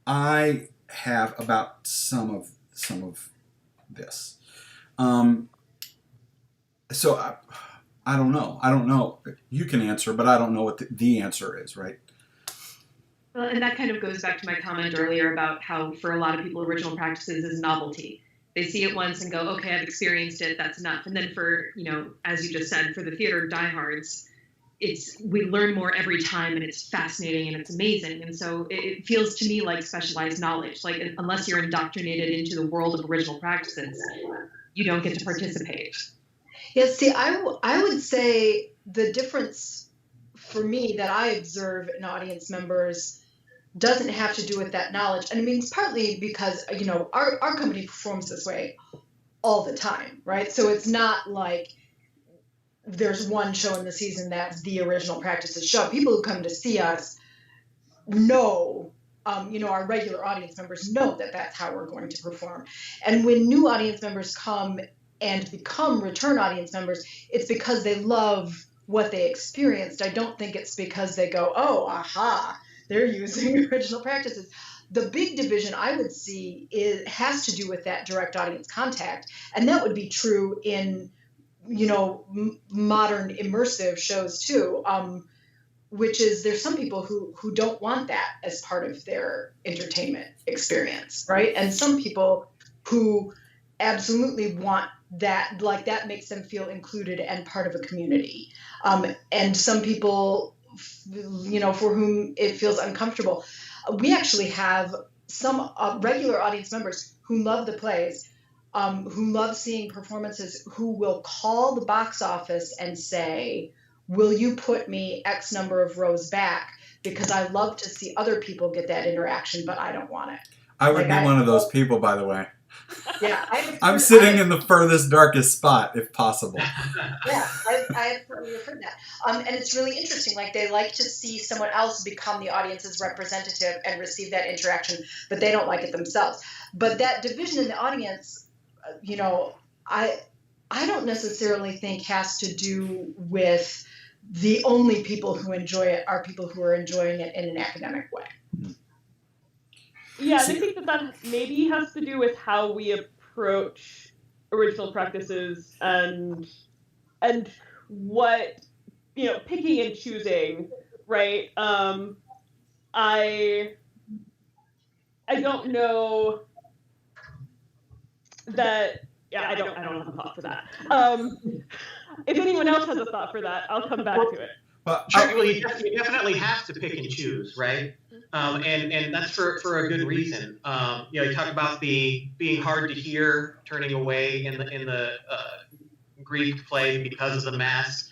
I have about some of this. So I don't know. I don't know. You can answer, but I don't know what the answer is, right? Well, and that kind of goes back to my comment earlier about how for a lot of people, original practices is novelty. They see it once and go, okay, I've experienced it, that's enough. And then for, as you just said, for the theater diehards, we learn more every time, and it's fascinating and it's amazing. And so it feels to me like specialized knowledge. Like, unless you're indoctrinated into the world of original practices, you don't get to participate. Yeah, see, I would say the difference for me that I observe in audience members doesn't have to do with that knowledge. And I mean, it's partly because, our company performs this way all the time, right? So it's not like there's one show in the season that's the original practices show. People who come to see us know, our regular audience members know that that's how we're going to perform. And when new audience members come and become return audience members, it's because they love what they experienced. I don't think it's because they go, oh, aha, they're using original practices. The big division I would see has to do with that direct audience contact. And that would be true in, modern immersive shows too, which is there's some people who don't want that as part of their entertainment experience, right? And some people who absolutely want that, like that makes them feel included and part of a community. And some people, for whom it feels uncomfortable. We actually have some regular audience members who love the plays, who love seeing performances, who will call the box office and say, will you put me X number of rows back? Because I love to see other people get that interaction, but I don't want it. I would be one of those people, by the way. Yeah, I'm sitting in the furthest, darkest spot, if possible. Yeah, I have heard that. And it's really interesting. Like, they like to see someone else become the audience's representative and receive that interaction, but they don't like it themselves. But that division in the audience, I don't necessarily think has to do with the only people who enjoy it are people who are enjoying it in an academic way. Yeah, and I think that maybe has to do with how we approach original practices and what, picking and choosing, right? I don't know that. Yeah, I don't have a thought for that. If anyone else has a thought for that, I'll come back to it. Sure, you definitely have to pick and choose, right? And that's for a good reason. You talk about the being hard to hear, turning away in the Greek play because of the mass.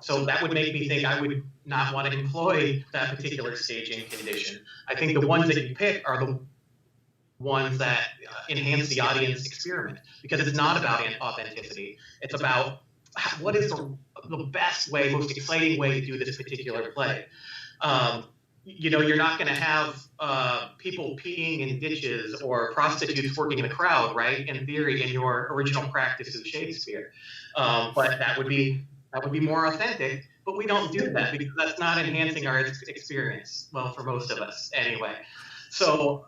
So that would make me think I would not want to employ that particular staging condition. I think the ones that you pick are the ones that enhance the audience experiment, because it's not about authenticity. It's about what is the best way, most exciting way to do this particular play. You're not going to have people peeing in ditches or prostitutes working in the crowd, right? In theory, in your original practice of Shakespeare, but that would be more authentic. But we don't do that because that's not enhancing our experience. Well, for most of us, anyway. So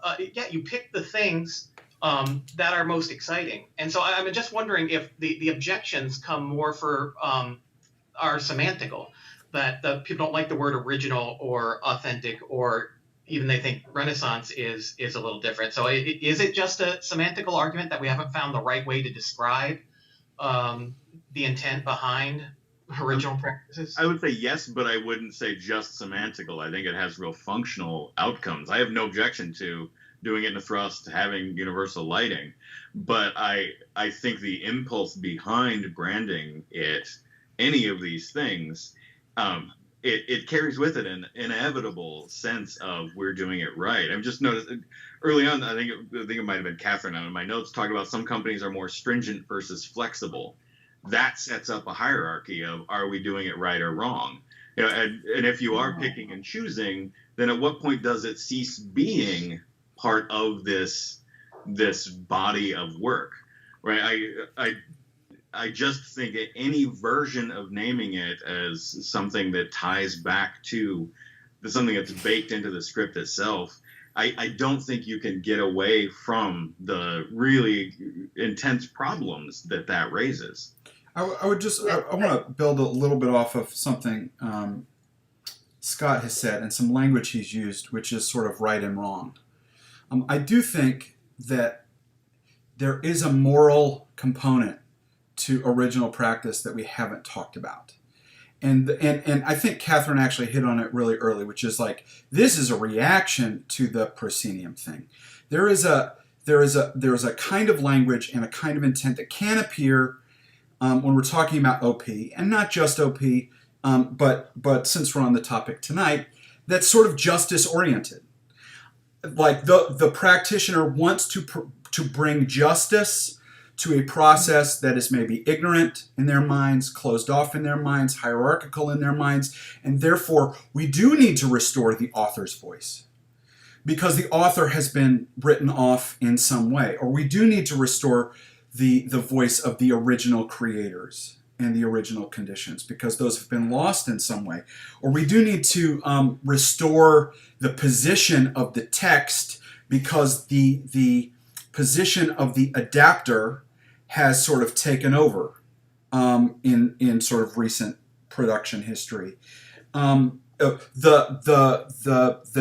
you pick the things that are most exciting. And so I'm just wondering if the objections come more for are semantical, that the people don't like the word original or authentic, or even they think Renaissance is a little different. So is it just a semantical argument that we haven't found the right way to describe the intent behind original practices? I would say yes, but I wouldn't say just semantical. I think it has real functional outcomes. I have no objection to doing it in a thrust, having universal lighting, but I think the impulse behind branding it, any of these things, it carries with it an inevitable sense of we're doing it right. I've just noticed early on, I think it might have been Catherine on my notes talking about some companies are more stringent versus flexible. That sets up a hierarchy of are we doing it right or wrong? You know, and if you are picking and choosing, then at what point does it cease being part of this body of work, right? I just think that any version of naming it as something that ties back to something that's baked into the script itself, I don't think you can get away from the really intense problems that raises. I want to build a little bit off of something Scott has said and some language he's used, which is sort of right and wrong. I do think that there is a moral component to original practice that we haven't talked about. And I think Catherine actually hit on it really early, which is like, this is a reaction to the proscenium thing. There is a kind of language and a kind of intent that can appear when we're talking about OP, and not just OP, but since we're on the topic tonight, that's sort of justice oriented. Like the practitioner wants to bring justice to a process that is maybe ignorant in their minds, closed off in their minds, hierarchical in their minds, and therefore we do need to restore the author's voice because the author has been written off in some way, or we do need to restore the voice of the original creators and the original conditions because those have been lost in some way, or we do need to restore the position of the text because the position of the adapter has sort of taken over in sort of recent production history. The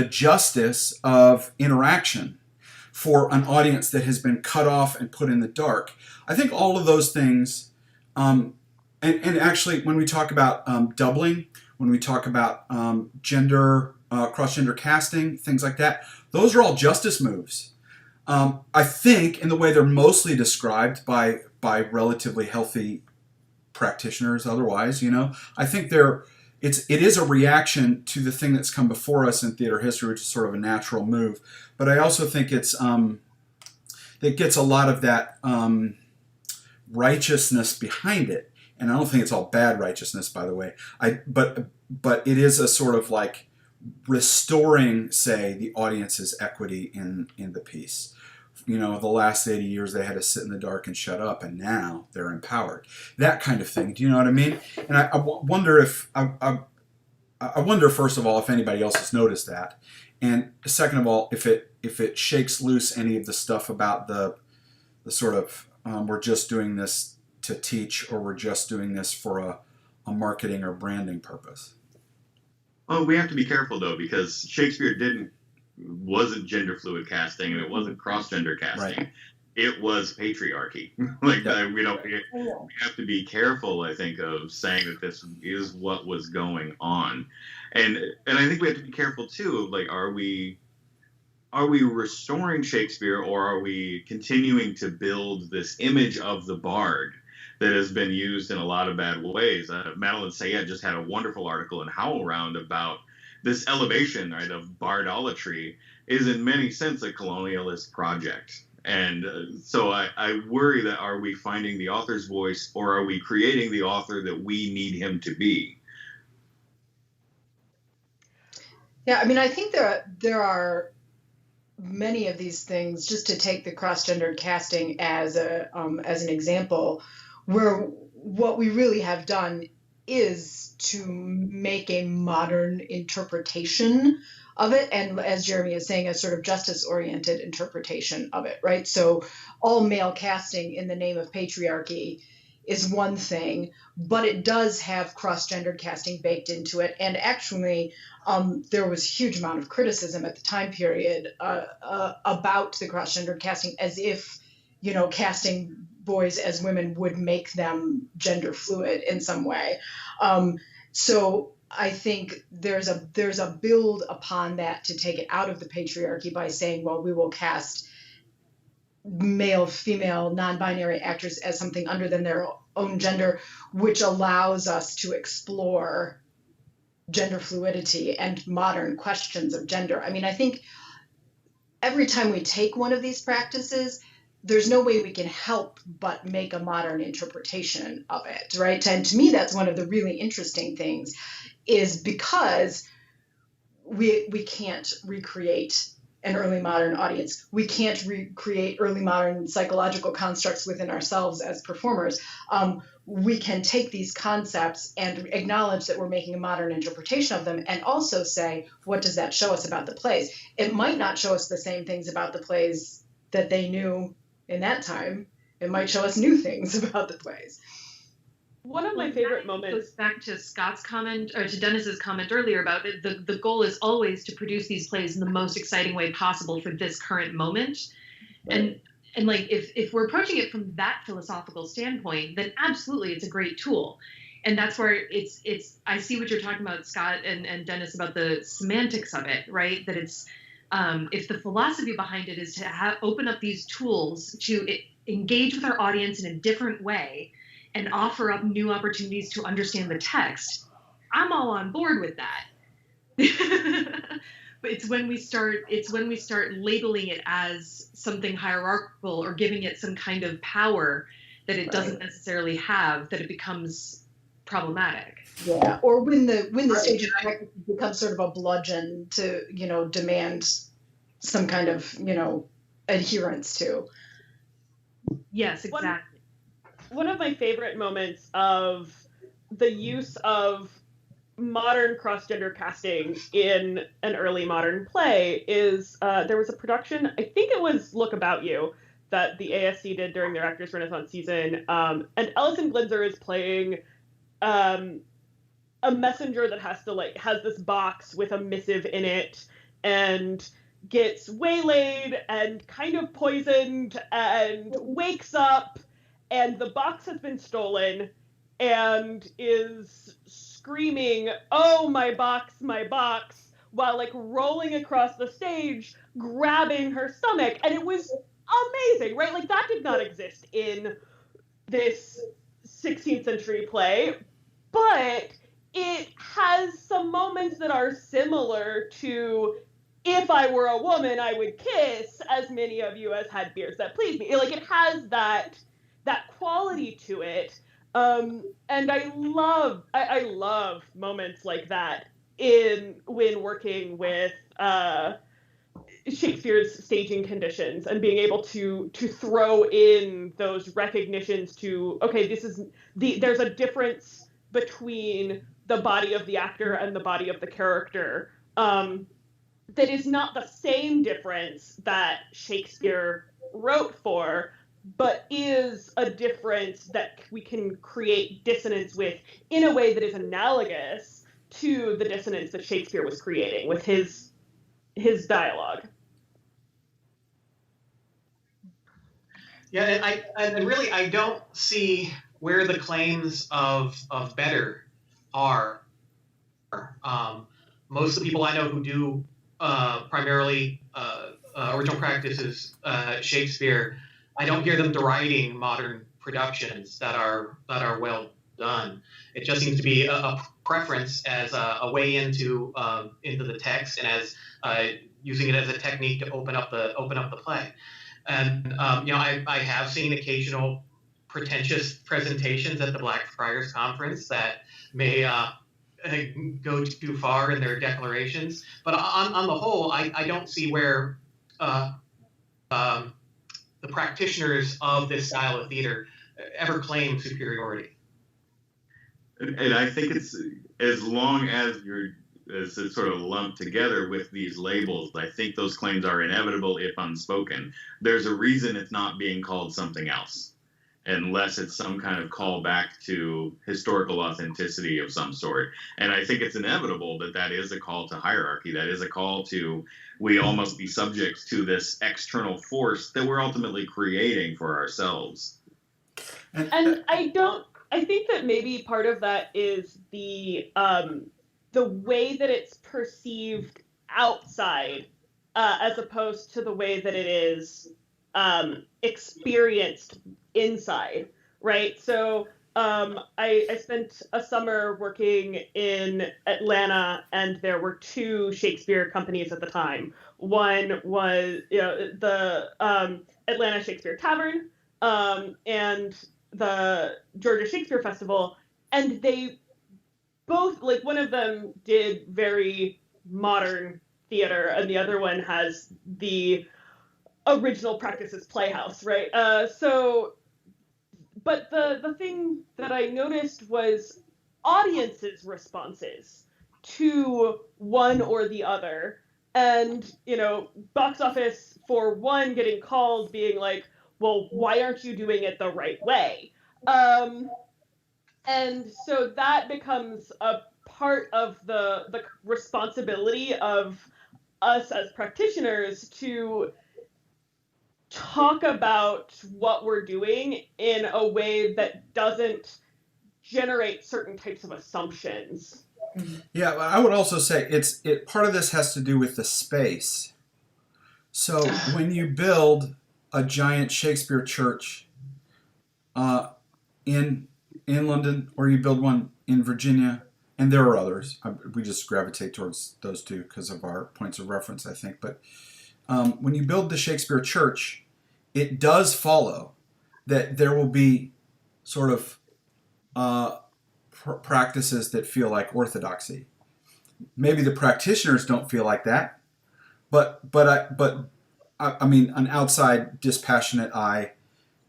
justice of interaction for an audience that has been cut off and put in the dark. I think all of those things, and actually when we talk about doubling, when we talk about cross-gender casting, things like that, those are all justice moves. I think in the way they're mostly described by relatively healthy practitioners otherwise, I think it is a reaction to the thing that's come before us in theater history, which is sort of a natural move. But I also think it gets a lot of that righteousness behind it. And I don't think it's all bad righteousness, by the way. But it is a sort of like restoring, say, the audience's equity in the piece. The last 80 years they had to sit in the dark and shut up, and now they're empowered. That kind of thing. Do you know what I mean? And I wonder if I wonder first of all if anybody else has noticed that, and second of all if it shakes loose any of the stuff about the sort of we're just doing this to teach, or we're just doing this for a marketing or branding purpose. Well, we have to be careful though, because Shakespeare wasn't gender fluid casting and it wasn't cross-gender casting. Right. It was patriarchy. We have to be careful, I think, of saying that this is what was going on. And I think we have to be careful too of like, are we restoring Shakespeare, or are we continuing to build this image of the bard that has been used in a lot of bad ways? Madeline Sayed just had a wonderful article in HowlRound about this elevation, right, of bardolatry is in many sense a colonialist project. And so I worry that are we finding the author's voice, or are we creating the author that we need him to be? Yeah, I mean, I think there are many of these things, just to take the cross-gendered casting as an example, where what we really have done is to make a modern interpretation of it, and as Jeremy is saying, a sort of justice-oriented interpretation of it, right? So all male casting in the name of patriarchy is one thing, but it does have cross-gendered casting baked into it. And actually, there was a huge amount of criticism at the time period about the cross-gendered casting, as if, casting boys as women would make them gender fluid in some way. So I think there's a build upon that to take it out of the patriarchy by saying, well, we will cast male, female, non-binary actors as something other than their own gender, which allows us to explore gender fluidity and modern questions of gender. I mean, I think every time we take one of these practices, there's no way we can help but make a modern interpretation of it, right? And to me, that's one of the really interesting things, is because we can't recreate an early modern audience. We can't recreate early modern psychological constructs within ourselves as performers. We can take these concepts and acknowledge that we're making a modern interpretation of them, and also say, what does that show us about the plays? It might not show us the same things about the plays that they knew in that time. It might show us new things about the plays. One of my favorite moments goes back to Scott's comment, or to Dennis's comment earlier about it. The goal is always to produce these plays in the most exciting way possible for this current moment. Right. And like, if we're approaching it from that philosophical standpoint, then absolutely it's a great tool. And that's where it's I see what you're talking about, Scott and Dennis, about the semantics of it, right? That it's if the philosophy behind it is to open up these tools to engage with our audience in a different way and offer up new opportunities to understand the text, I'm all on board with that. But it's when we start labeling it as something hierarchical or giving it some kind of power that it doesn't necessarily have, that it becomes problematic. Yeah, or when the stage of practice becomes sort of a bludgeon to, demand some kind of, adherence to. Yes, exactly. One of my favorite moments of the use of modern cross-gender casting in an early modern play is there was a production, I think it was Look About You, that the ASC did during their Actors Renaissance season, and Ellison Glinzer is playing a messenger that has this box with a missive in it and gets waylaid and kind of poisoned and wakes up, and the box has been stolen, and is screaming, "Oh, my box, while rolling across the stage, grabbing her stomach. And it was amazing, right? That did not exist in this 16th century play, but it has some moments that are similar to "If I were a woman, I would kiss as many of you as had beards that please me." It has that quality to it, and I love moments like that when working with Shakespeare's staging conditions, and being able to throw in those recognitions to, okay, there's a difference between the body of the actor and the body of the character, that is not the same difference that Shakespeare wrote for, but is a difference that we can create dissonance with in a way that is analogous to the dissonance that Shakespeare was creating with his dialogue. Yeah, I don't see where the claims of better are. Most of the people I know who do primarily original practices Shakespeare, I don't hear them deriding modern productions that are well done. It just seems to be a preference as a way into the text, and as using it as a technique to open up the play. And I have seen occasional pretentious presentations at the Blackfriars Conference that may go too far in their declarations, but on the whole, I don't see where the practitioners of this style of theater ever claim superiority. And I think it's, as long as it's sort of lumped together with these labels, I think those claims are inevitable if unspoken. There's a reason it's not being called something else, unless it's some kind of callback to historical authenticity of some sort. And I think it's inevitable that is a call to hierarchy. That is a call to, we all must be subjects to this external force that we're ultimately creating for ourselves. And I think that maybe part of that is the way that it's perceived outside, as opposed to the way that it is experienced inside, right? So I spent a summer working in Atlanta, and there were two Shakespeare companies at the time. One was, the Atlanta Shakespeare Tavern, and the Georgia Shakespeare Festival, and they both, like, one of them did very modern theater, and the other one has the original practices playhouse, right? But the thing that I noticed was audiences' responses to one or the other, and box office for one getting called, being like, well, why aren't you doing it the right way? And so that becomes a part of the responsibility of us as practitioners to talk about what we're doing in a way that doesn't generate certain types of assumptions. Yeah, I would also say part of this has to do with the space. So when you build a giant Shakespeare church in London, or you build one in Virginia, and there are others. We just gravitate towards those two because of our points of reference, I think. But when you build the Shakespeare church, it does follow that there will be sort of practices that feel like orthodoxy. Maybe the practitioners don't feel like that, but I mean, an outside dispassionate eye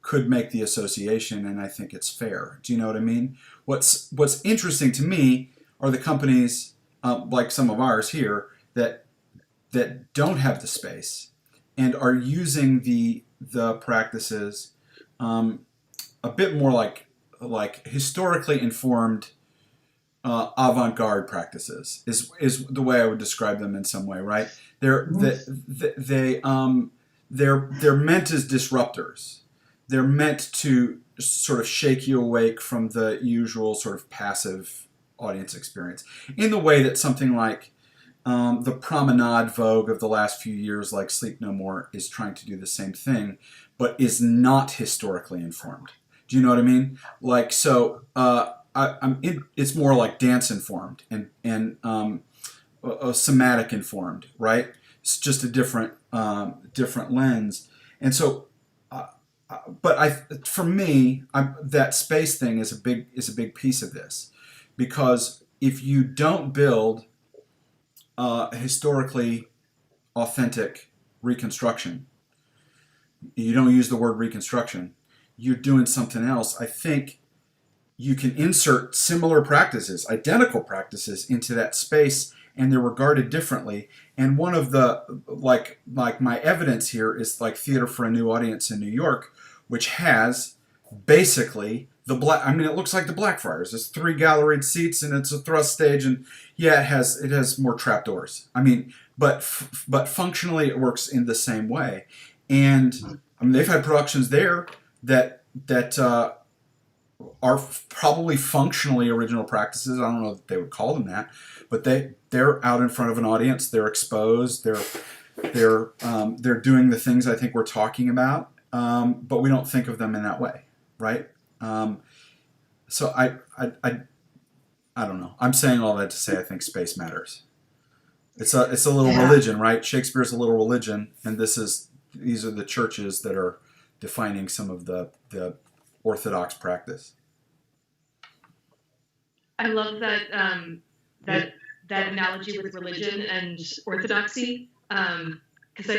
could make the association, and I think it's fair. Do you know what I mean? What's interesting to me are the companies like some of ours here that don't have the space and are using the practices a bit more like historically informed avant-garde practices is the way I would describe them in some way, right? They're meant as disruptors. They're meant to sort of shake you awake from the usual sort of passive audience experience, in the way that something like the promenade vogue of the last few years, like Sleep No More, is trying to do the same thing, but is not historically informed. Do you know what I mean? Like, so it's more like dance informed and somatic informed, right? It's just a different lens. And so, but for me, that space thing is a big piece of this, because if you don't build historically authentic reconstruction, you don't use the word reconstruction, you're doing something else. I think you can insert similar practices, identical practices, into that space, and they're regarded differently. And one of the, like my evidence here is like Theater for a New Audience in New York, which has basically it looks like the Blackfriars. It's 3 galleried seats, and it's a thrust stage, and yeah, it has more trapdoors. I mean, but functionally it works in the same way. And I mean, they've had productions there that are probably functionally original practices. I don't know that they would call them that, but they're out in front of an audience. They're exposed. They're doing the things I think we're talking about, but we don't think of them in that way, right? So I don't know. I'm saying all that to say I think space matters. It's a little religion, right? Shakespeare's a little religion, and these are the churches that are defining some of the orthodox practice. I love that analogy with religion and orthodoxy, because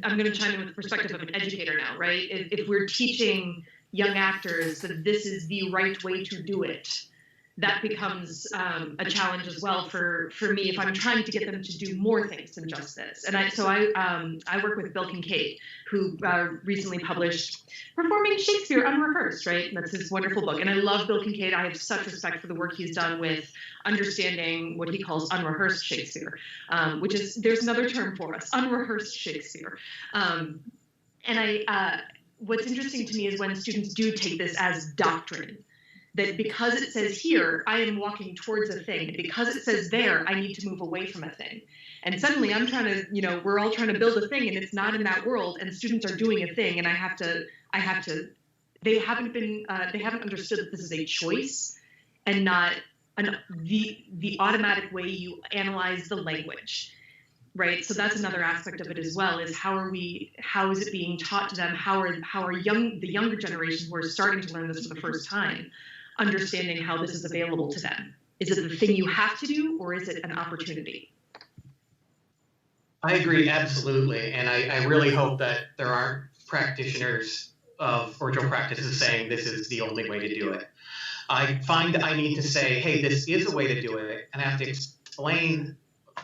I'm going to chime in with the perspective of an educator now, right? If we're teaching young actors that this is the right way to do it, that becomes a challenge as well for me if I'm trying to get them to do more things than just this. And I work with Bill Kincaid, who recently published Performing Shakespeare Unrehearsed, right? And that's his wonderful book. And I love Bill Kincaid. I have such respect for the work he's done with understanding what he calls unrehearsed Shakespeare, which is, there's another term for us, unrehearsed Shakespeare. What's interesting to me is when students do take this as doctrine, that because it says here, I am walking towards a thing, and because it says there, I need to move away from a thing. And suddenly I'm trying to, we're all trying to build a thing, and it's not in that world, and students are doing a thing, and I have to they haven't understood that this is a choice and not the automatic way you analyze the language, right? So that's another aspect of it as well, is how is it being taught to them? How are the younger generation who are starting to learn this for the first time understanding how this is available to them? Is it the thing you have to do, or is it an opportunity? I agree, absolutely. And I really hope that there aren't practitioners of original practices saying this is the only way to do it. I find I need to say, hey, this is a way to do it, and I have to explain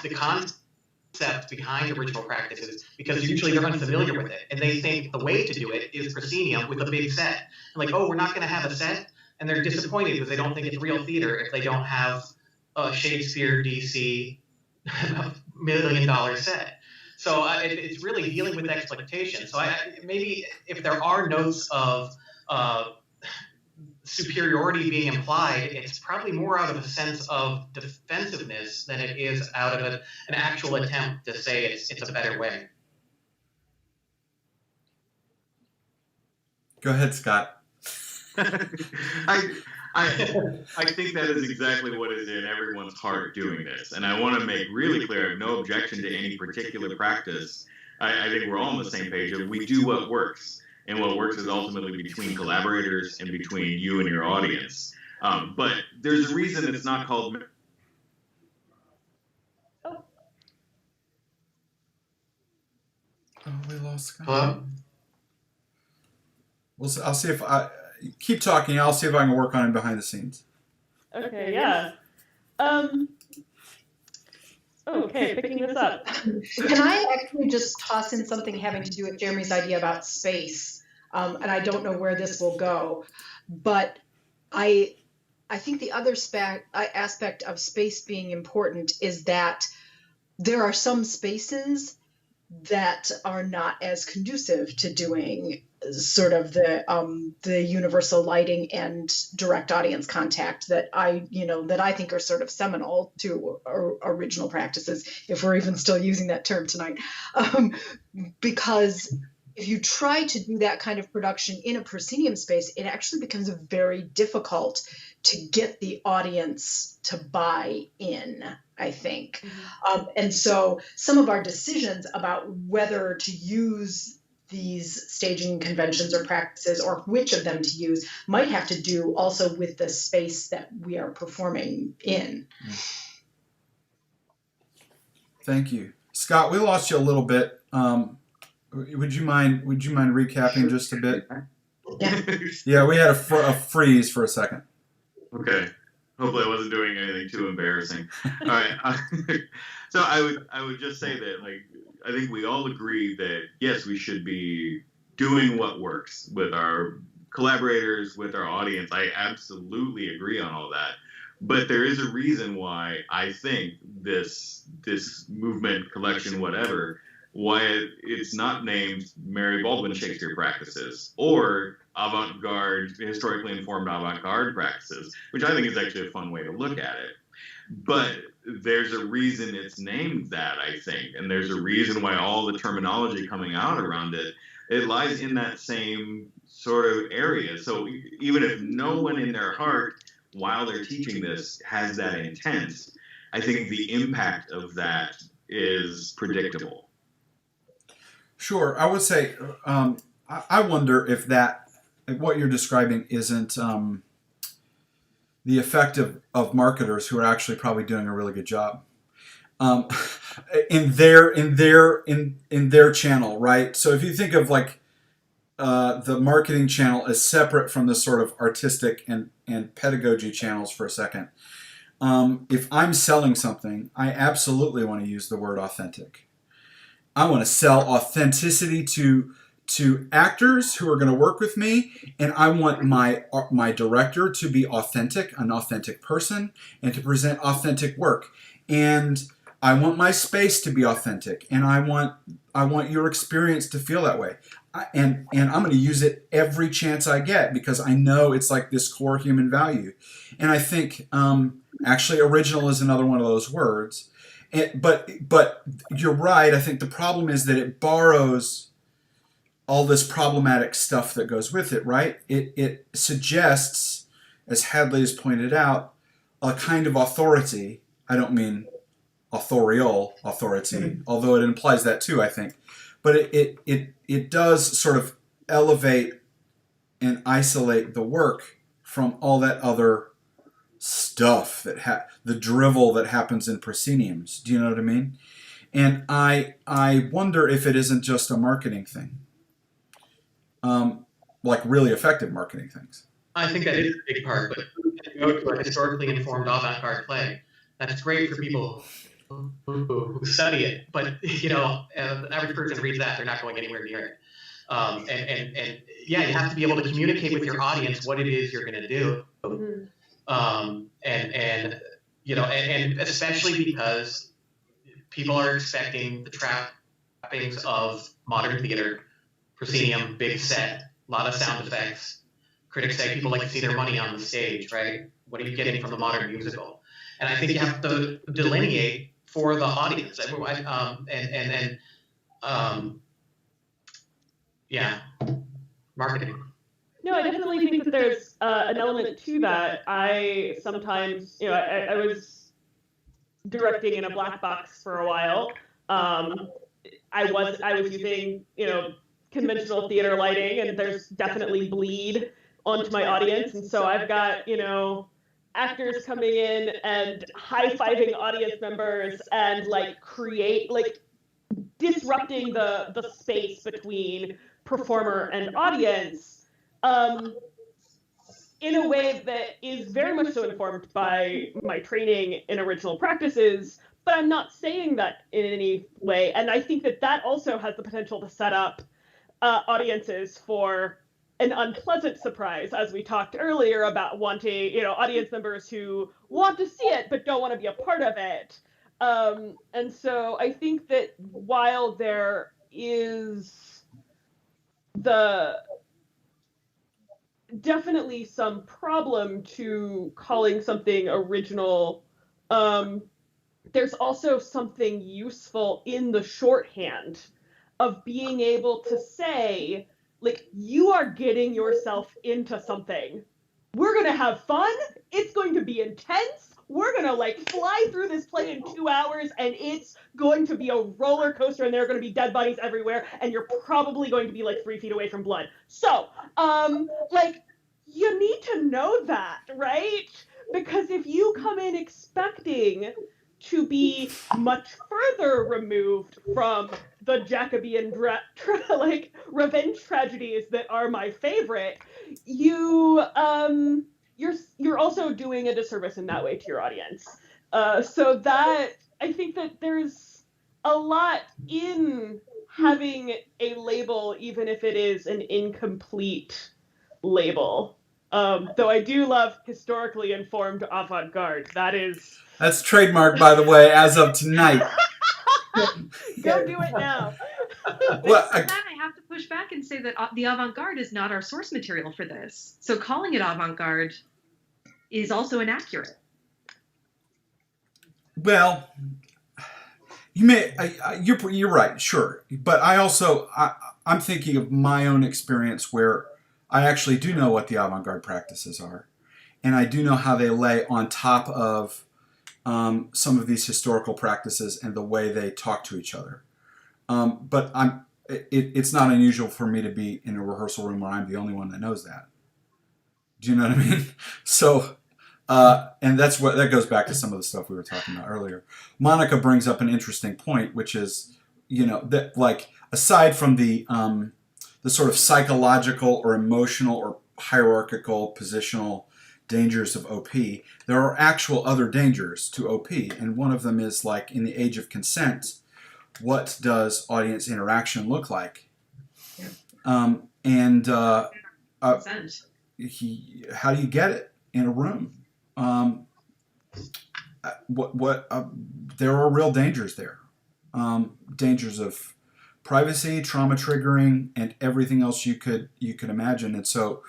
the concept behind original practices, because usually they're unfamiliar with it, and they think the way to do it is proscenium with a big set. Like, oh, we're not going to have a set, and they're disappointed because they don't think it's real theater if they don't have a Shakespeare DC $1 million set. So it's really dealing with expectations. So maybe if there are notes of superiority being implied, it's probably more out of a sense of defensiveness than it is out of an actual attempt to say it's a better way. Go ahead, Scott. I think that is exactly what is in everyone's heart doing this. And I want to make really clear, I have no objection to any particular practice. I think we're all on the same page of we do what works. And what works is ultimately between collaborators and between you and your audience. But there's a reason it's not called... Oh, we lost Scott. Hello? Well, I'll see if I... Keep talking. I'll see if I can work on it behind the scenes. Okay, yeah. Okay, picking this up. Can I actually just toss in something having to do with Jeremy's idea about space? And I don't know where this will go, but I think the other aspect of space being important is that there are some spaces that are not as conducive to doing sort of the universal lighting and direct audience contact that I think are sort of seminal to original practices, if we're even still using that term tonight, because if you try to do that kind of production in a proscenium space, it actually becomes very difficult to get the audience to buy in, I think. Mm-hmm. And so some of our decisions about whether to use these staging conventions or practices or which of them to use might have to do also with the space that we are performing in. Thank you. Scott, we lost you a little bit. Would you mind recapping just a bit? Yeah. Yeah, we had a freeze for a second. Okay. Hopefully I wasn't doing anything too embarrassing. All right. So I would just say that, like, I think we all agree that, yes, we should be doing what works with our collaborators, with our audience. I absolutely agree on all that. But there is a reason why I think this movement, collection, whatever, why it's not named Mary Baldwin Shakespeare practices or avant-garde, historically informed avant-garde practices, which I think is actually a fun way to look at it. But there's a reason it's named that, I think, and there's a reason why all the terminology coming out around it lies in that same sort of area. So even if no one in their heart, while they're teaching this, has that intent, I think the impact of that is predictable. Sure. I would say, I wonder if what you're describing isn't the effect of marketers who are actually probably doing a really good job in their channel, right? So if you think of like the marketing channel as separate from the sort of artistic and pedagogy channels for a second, if I'm selling something, I absolutely want to use the word authentic. I want to sell authenticity to actors who are going to work with me, and I want my director to be authentic, an authentic person, and to present authentic work. And I want my space to be authentic, and I want your experience to feel that way. And I'm going to use it every chance I get because I know it's like this core human value. And I think actually original is another one of those words. But you're right. I think the problem is that it borrows all this problematic stuff that goes with it, right? It suggests, as Hadley has pointed out, a kind of authority. I don't mean authorial authority, although it implies that too, I think. But it does sort of elevate and isolate the work from all that other stuff, the drivel that happens in prosceniums. Do you know what I mean? And I wonder if it isn't just a marketing thing, like really effective marketing things. I think that is a big part, but if you go to a historically informed avant-garde play, that's great for people who study it. But the average person reads that, they're not going anywhere near it. And yeah, you have to be able to communicate with your audience what it is you're going to do. And especially because people are expecting the trappings of modern theater, proscenium, big set, a lot of sound effects. Critics say people like to see their money on the stage, right? What are you getting from the modern musical? And I think you have to delineate for the audience. Marketing. No, I definitely think that there's an element to that. I sometimes, I was directing in a black box for a while. I was using, conventional theater lighting, and there's definitely bleed onto my audience, and so I've got, actors coming in and high-fiving audience members and disrupting the space between performer and audience in a way that is very much so informed by my training in original practices, but I'm not saying that in any way. And I think that also has the potential to set up audiences for an unpleasant surprise, as we talked earlier about wanting, audience members who want to see it but don't want to be a part of it. And so I think that while there is definitely some problem to calling something original, there's also something useful in the shorthand of being able to say, you are getting yourself into something. We're going to have fun. It's going to be intense. We're going to fly through this play in 2 hours, and it's going to be a roller coaster, and there are going to be dead bodies everywhere, and you're probably going to be 3 feet away from blood. So, you need to know that, right? Because if you come in expecting to be much further removed from the Jacobean revenge tragedies that are my favorite, you're also doing a disservice in that way to your audience. So that I think that there's a lot in having a label, even if it is an incomplete label. Though I do love historically informed avant-garde. That's trademarked, by the way, as of tonight. Go do it now. Well, I have to push back and say that the avant-garde is not our source material for this. So calling it avant-garde is also inaccurate. Well, you're right, sure. But I'm thinking of my own experience where I actually do know what the avant-garde practices are. And I do know how they lay on top of some of these historical practices and the way they talk to each other. But it's not unusual for me to be in a rehearsal room where I'm the only one that knows that. Do you know what I mean? So, and that goes back to some of the stuff we were talking about earlier. Monica brings up an interesting point, which is, that aside from the sort of psychological or emotional or hierarchical positional dangers of OP, there are actual other dangers to OP, and one of them is in the age of consent, what does audience interaction look like? Yeah. How do you get it in a room? There are real dangers there. Dangers of privacy, trauma triggering, and everything else you could imagine. And so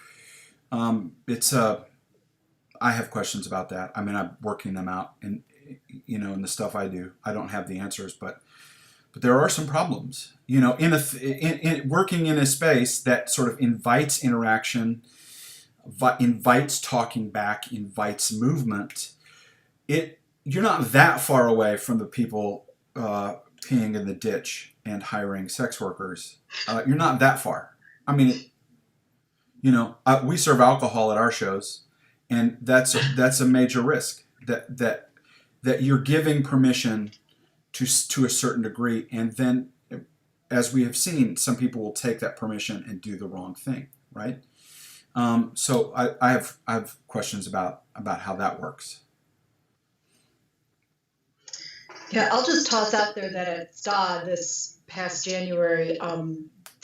I have questions about that. I mean, I'm working them out in the stuff I do. I don't have the answers, but but there are some problems. In working in a space that sort of invites interaction, invites talking back, invites movement. You're not that far away from the people peeing in the ditch and hiring sex workers. You're not that far. I mean, we serve alcohol at our shows, and that's a major risk that you're giving permission to a certain degree, and then, as we have seen, some people will take that permission and do the wrong thing, right? So I have questions about how that works. Yeah, I'll just toss out there that at STA this past January,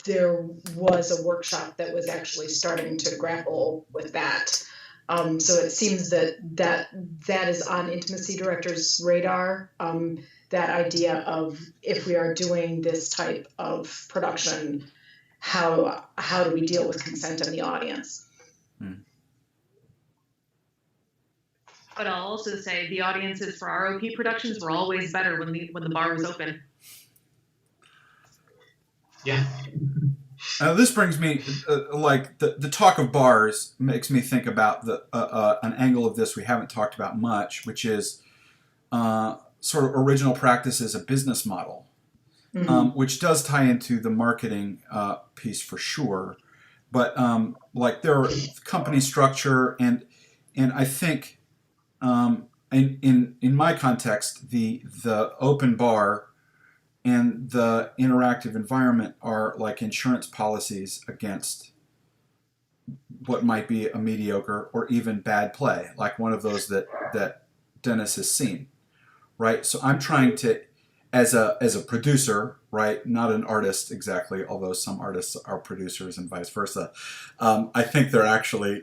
there was a workshop that was actually starting to grapple with that. So it seems that is on intimacy directors' radar. That idea of, if we are doing this type of production, how do we deal with consent in the audience? But I'll also say the audiences for ROP productions were always better when the bar was open. Yeah. This brings me, like the talk of bars makes me think about an angle of this we haven't talked about much, which is sort of original practice as a business model, which does tie into the marketing piece for sure. But like there are company structure, and I think in my context, the open bar and the interactive environment are like insurance policies against what might be a mediocre or even bad play, like one of those that Dennis has seen, right? So I'm trying to, as a producer, right, not an artist exactly, although some artists are producers and vice versa. I think they're actually,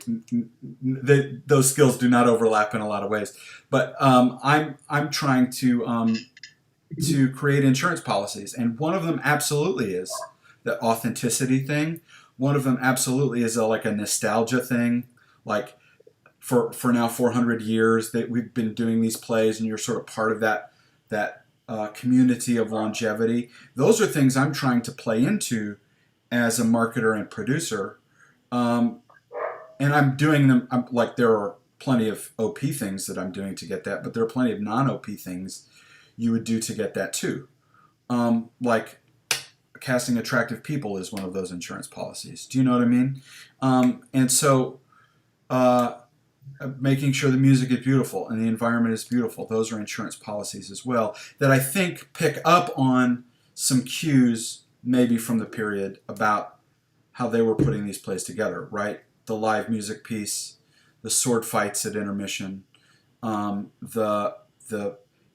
those skills do not overlap in a lot of ways. But I'm trying to create insurance policies, and one of them absolutely is the authenticity thing. One of them absolutely is like a nostalgia thing, like for now 400 years that we've been doing these plays, and you're sort of part of that community of longevity. Those are things I'm trying to play into as a marketer and producer, and I'm doing them. There are plenty of OP things that I'm doing to get that, but there are plenty of non-OP things you would do to get that too. Like casting attractive people is one of those insurance policies. Do you know what I mean? And so making sure the music is beautiful and the environment is beautiful, those are insurance policies as well, that I think pick up on some cues maybe from the period about how they were putting these plays together, right? The live music piece, the sword fights at intermission, the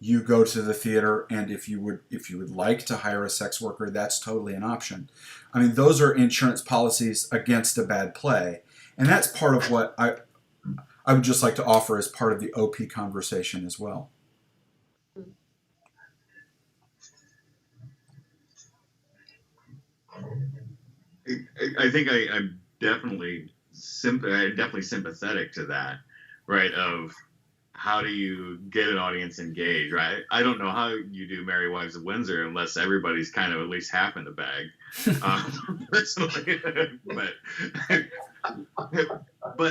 you go to the theater, and if you would like to hire a sex worker, that's totally an option. I mean, those are insurance policies against a bad play, and that's part of what I would just like to offer as part of the OP conversation as well. I think I'm definitely sympathetic to that, right? Of how do you get an audience engaged, right? I don't know how you do Merry Wives of Windsor unless everybody's kind of at least half in the bag, personally. But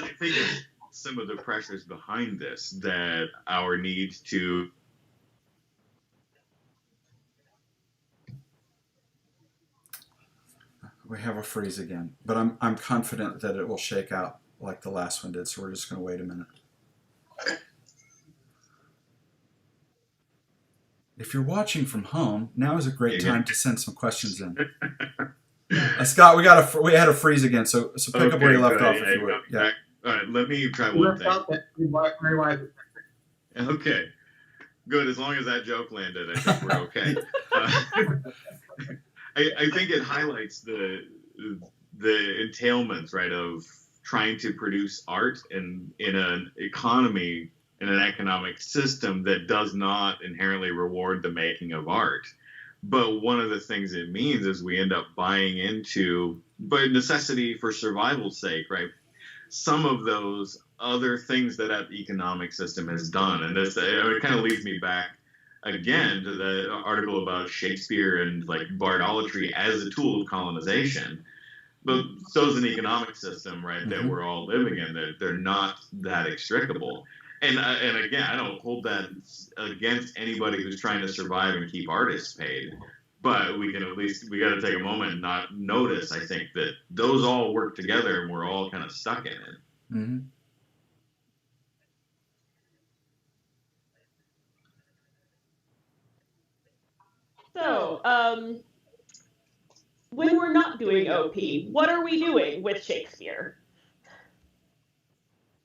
I think it's some of the pressures behind this that our need to We have a freeze again, but I'm confident that it will shake out like the last one did, so we're just going to wait a minute. If you're watching from home, now is a great time to send some questions in. Scott, we had a freeze again, so pick up where you left off if you would. Yeah. All right, let me try one thing. Okay, good. As long as that joke landed, I think we're okay. I think it highlights the entailments, right, of trying to produce art in an economy, in an economic system that does not inherently reward the making of art. But one of the things it means is we end up buying into, by necessity for survival's sake, right, some of those other things that economic system has done. And this, it kind of leads me back again to the article about Shakespeare and like bardolatry as a tool of colonization. But so is an economic system, right, that we're all living in. They're not that extricable. And again, I don't hold that against anybody who's trying to survive and keep artists paid. But we got to take a moment and not notice, I think, that those all work together and we're all kind of stuck in it. Mm-hmm. So, when we're not doing OP, what are we doing with Shakespeare?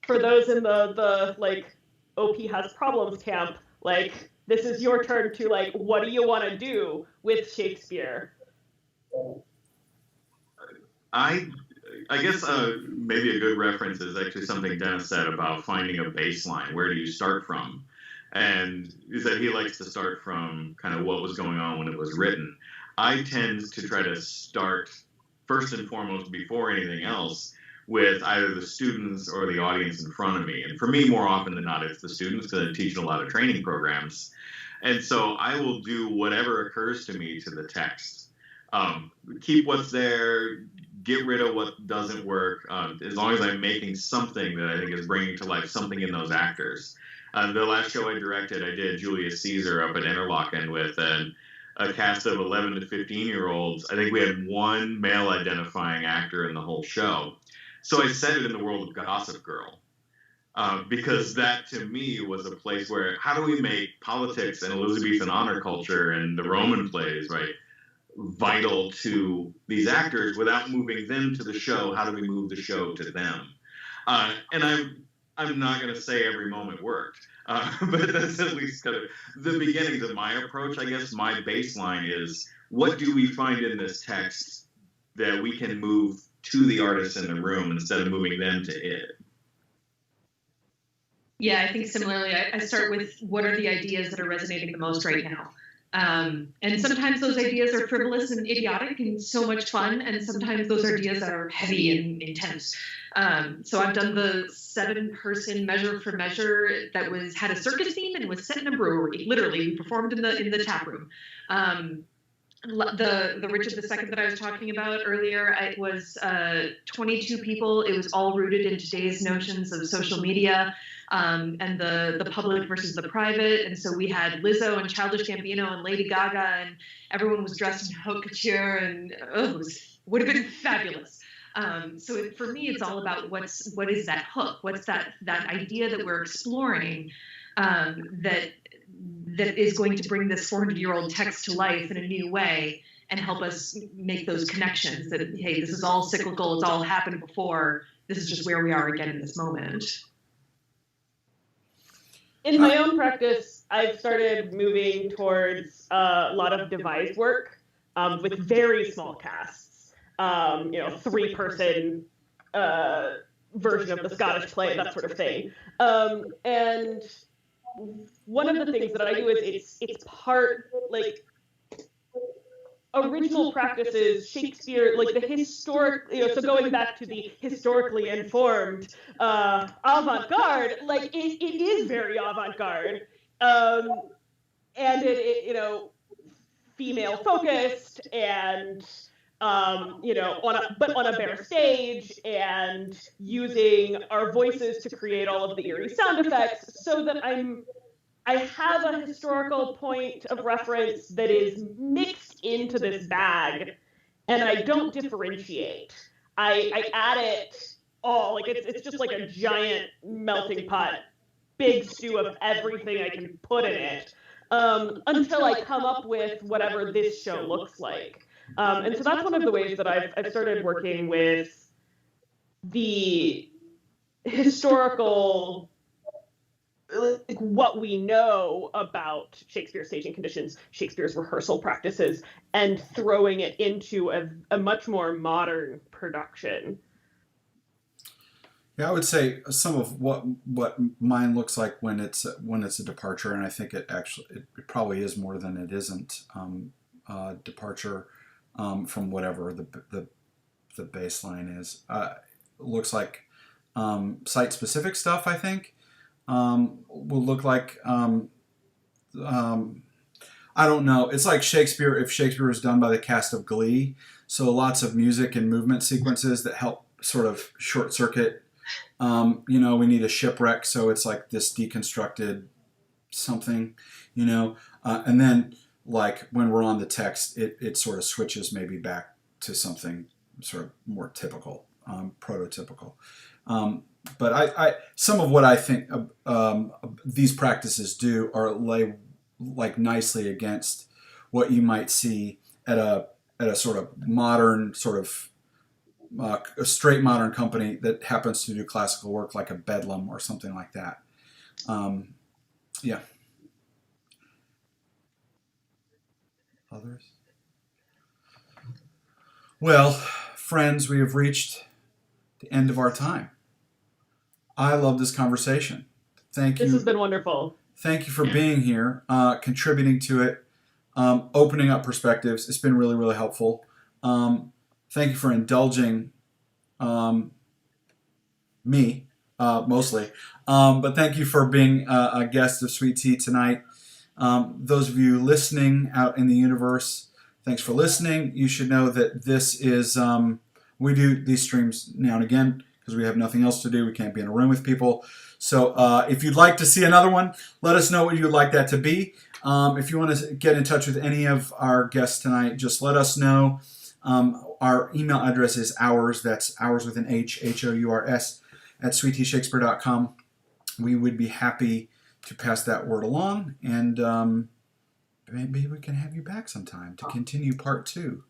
For those in the like OP has problems camp, like this is your turn to like, what do you want to do with Shakespeare? I guess maybe a good reference is actually something Dennis said about finding a baseline. Where do you start from? And he said he likes to start from kind of what was going on when it was written. I tend to try to start first and foremost before anything else with either the students or the audience in front of me. And for me, more often than not, it's the students because I teach a lot of training programs. And so I will do whatever occurs to me to the text. Keep what's there, get rid of what doesn't work, as long as I'm making something that I think is bringing to life something in those actors. The last show I directed, I did Julius Caesar up at Interlaken with a cast of 11 to 15-year-olds. I think we had one male-identifying actor in the whole show. So I set it in the world of Gossip Girl, because that, to me, was a place where how do we make politics and Elizabethan honor culture and the Roman plays, right, vital to these actors without moving them to the show? How do we move the show to them? And I'm not going to say every moment worked, but that's at least kind of the beginnings of my approach. I guess my baseline is, what do we find in this text that we can move to the artists in the room instead of moving them to it? Yeah, I think similarly, I start with what are the ideas that are resonating the most right now. And sometimes those ideas are frivolous and idiotic and so much fun, and sometimes those ideas are heavy and intense. So I've done the 7-person Measure for Measure that had a circus theme and was set in a brewery. Literally, we performed in the tap room. The Richard II that I was talking about earlier, it was 22 people. It was all rooted in today's notions of social media. And the public versus the private. And so we had Lizzo and Childish Gambino and Lady Gaga, and everyone was dressed in haute couture, and it would have been fabulous. So for me, it's all about what is that hook? What's that idea that we're exploring that is going to bring this 400-year-old text to life in a new way and help us make those connections that, hey, this is all cyclical, it's all happened before, this is just where we are again in this moment. In my own practice, I've started moving towards a lot of devised work with very small casts. 3-person version of the Scottish play, that sort of thing. And one of the things that I do is it's part like original practices, Shakespeare, like the historic, so going back to the historically informed avant-garde, like it is very avant-garde, and it female focused and on a bare stage and using our voices to create all of the eerie sound effects, so that I have a historical point of reference that is mixed into this bag, and I don't differentiate. I add it all, like it's just like a giant melting pot, big stew of everything I can put in it, until I come up with whatever this show looks like. And so that's one of the ways that I've started working with the historical, like what we know about Shakespeare's staging conditions, Shakespeare's rehearsal practices, and throwing it into a much more modern production. Yeah, I would say some of what mine looks like when it's a departure, and I think it probably is more than it isn't departure from whatever the baseline is. Looks like site specific stuff, I think. Will look like I don't know. It's like Shakespeare, if Shakespeare was done by the cast of Glee. So lots of music and movement sequences that help sort of short circuit. We need a shipwreck, so it's like this deconstructed something, and then like when we're on the text, it sort of switches maybe back to something sort of more typical, prototypical. But I some of what I think these practices do are lay like nicely against what you might see at a sort of modern sort of a straight modern company that happens to do classical work, like a Bedlam or something like that. Yeah. Others? Well, friends, we have reached the end of our time. I love this conversation. Thank you. This has been wonderful. Thank you for being here, contributing to it, opening up perspectives. It's been really, really helpful. Thank you for indulging me, mostly. But thank you for being a guest of Sweet Tea tonight. Those of you listening out in the universe, thanks for listening. You should know that this is, we do these streams now and again because we have nothing else to do. We can't be in a room with people. So if you'd like to see another one, let us know what you'd like that to be. If you want to get in touch with any of our guests tonight, just let us know. Our email address is ours, that's ours with an H, HOURS, at sweetteashakespeare.com. We would be happy to pass that word along, and maybe we can have you back sometime to continue part 2.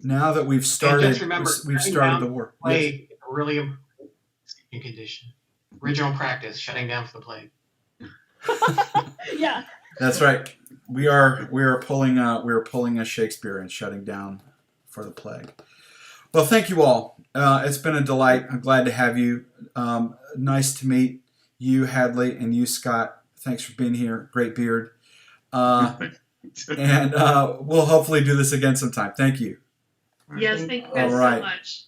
Now that we've started, just remember, we've started the work. Plague, yes. Really important condition. Original practice, shutting down for the plague. Yeah. That's right. We are pulling a Shakespeare and shutting down for the plague. Well, thank you all. It's been a delight. I'm glad to have you. Nice to meet you, Hadley, and you, Scott. Thanks for being here. Great beard. And we'll hopefully do this again sometime. Thank you. Yes, thank you guys All right. so much.